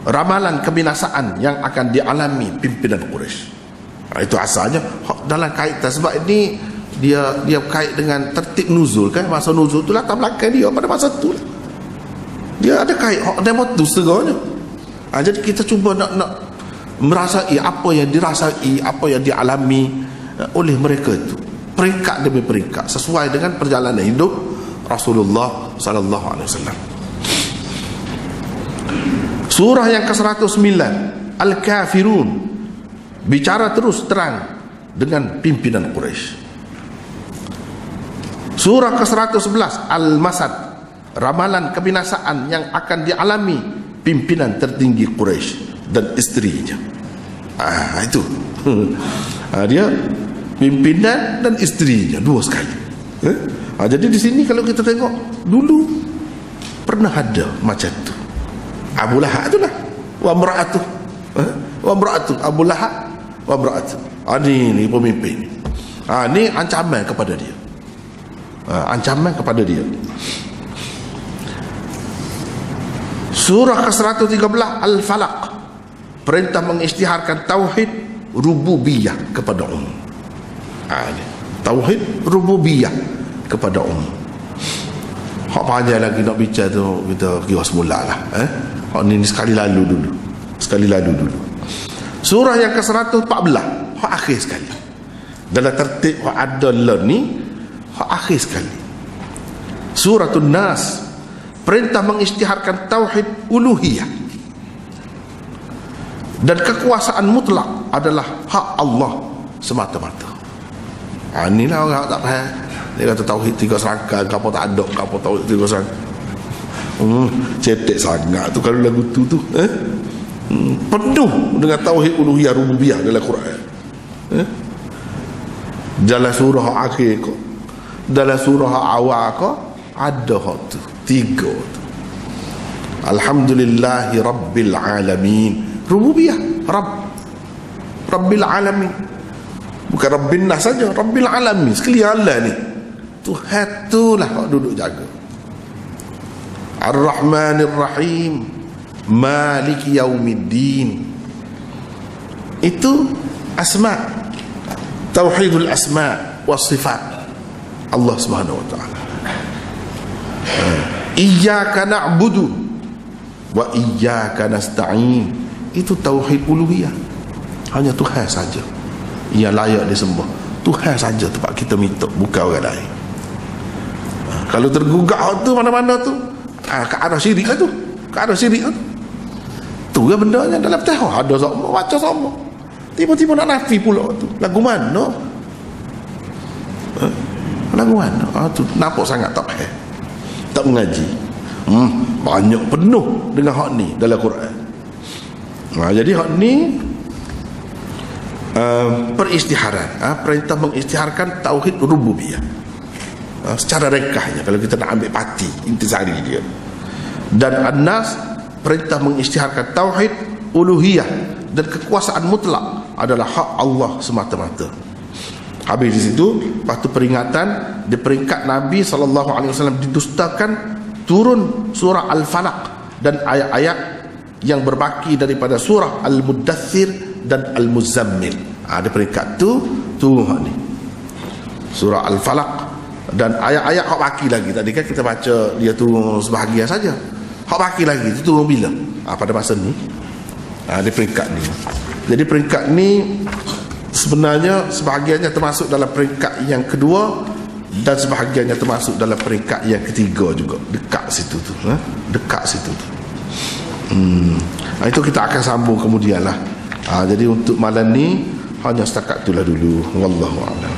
ramalan kebinasaan yang akan dialami pimpinan Quraisy. Itu asalnya dalam kaitan, sebab ini dia kait dengan tertib nuzul kan. Masa nuzul tu latar belakang dia pada masa tu dia ada kait demo tu segalanya. Jadi kita cuba nak merasai apa yang dirasai, apa yang dialami oleh mereka itu, peringkat demi peringkat, sesuai dengan perjalanan hidup Rasulullah sallallahu alaihi wasallam. Surah yang ke-109 Al-Kafirun, bicara terus terang dengan pimpinan Quraisy. Surah ke-111 Al-Masad, ramalan kebinasaan yang akan dialami pimpinan tertinggi Quraisy dan isterinya. Itu dia pimpinan dan isterinya dua sekali. Jadi di sini kalau kita tengok dulu pernah ada macam tu. Abu Lahab itulah, wa mra'atu, Abu Lahab wa mra'atu. Ini pemimpin. Ini ancaman kepada dia. Surah ke-113 Al-Falaq, perintah mengisytiharkan tauhid rububiyah kepada umum. Tauhid rububiyah kepada umum. Hak panjang lagi nak bicara tu, kita kira semula lah. Hak ni sekali lalu dulu. Surah yang ke-114, hak akhir sekali. Dalam tertib hak ada lah ni, hak akhir sekali. Suratul Nas, perintah mengisytiharkan tauhid uluhiyah, dan kekuasaan mutlak adalah hak Allah semata-mata. Inilah orang tak faham. Dia kata tauhid tiga serangkaian, apa tak ada, apa tauhid tiga serangkaian. Cetek sangat tu kalau lagu tu penuh dengan tauhid uluhiyah rububiyah dalam Quran. Dalam surah akhir ko, dalam surah awal ko, ada hak tu tiga tu. Alhamdulillahi Rabbil Alamin, rububiyah, Rabbil Alamin, bukan Rabbin Nas saja, Rabbil Alamin, sekalian Allah ni Tuhan tu lah hak duduk jaga. Ar-Rahmanir Rahim, Maliki Yaumiddin, itu asma, tauhidul asma was sifat Allah Subhanahu wa taala. Iyyaka na'budu wa iyyaka nasta'in, itu tauhid uluhiyah. Hanya Tuhan saja yang layak disembah. Tuhan saja tempat kita minta, bukan orang lain. Kalau tergugak tu mana-mana tu, ke arah syirik lah tu, ke arah syirik tu. Tu kan benda yang dalam teh ada sama, baca sama. Tiba-tiba nak nafi pula tu. Lagu mana? Lagu mana? Tu nampak sangat tak faham, tak mengaji. Banyak penuh dengan hak ni dalam Quran. Jadi hak ni perisytiharan, perintah mengisytiharkan tauhid rububiyah. Secara rekahnya kalau kita nak ambil pati intisari dia. Dan An-Nas, perintah mengisytiharkan tauhid uluhiyah dan kekuasaan mutlak adalah hak Allah semata-mata. Habis di situ, lepas tu peringatan di peringkat Nabi SAW didustakan, turun surah Al-Falaq dan ayat-ayat yang berbaki daripada surah Al-Muddathir dan Al-Muzammil. Di peringkat tu ni surah Al-Falaq dan ayat-ayat hak baki lagi. Tadi kan kita baca dia turun sebahagian saja, hak baki lagi itu turun bila? Pada masa ni, di peringkat ni. Jadi peringkat ni sebenarnya sebahagiannya termasuk dalam peringkat yang kedua dan sebahagiannya termasuk dalam peringkat yang ketiga juga, dekat situ tu, dekat situ tu. Itu kita akan sambung kemudian lah. Jadi untuk malam ni hanya setakat itulah dulu. Wallahu a'lam.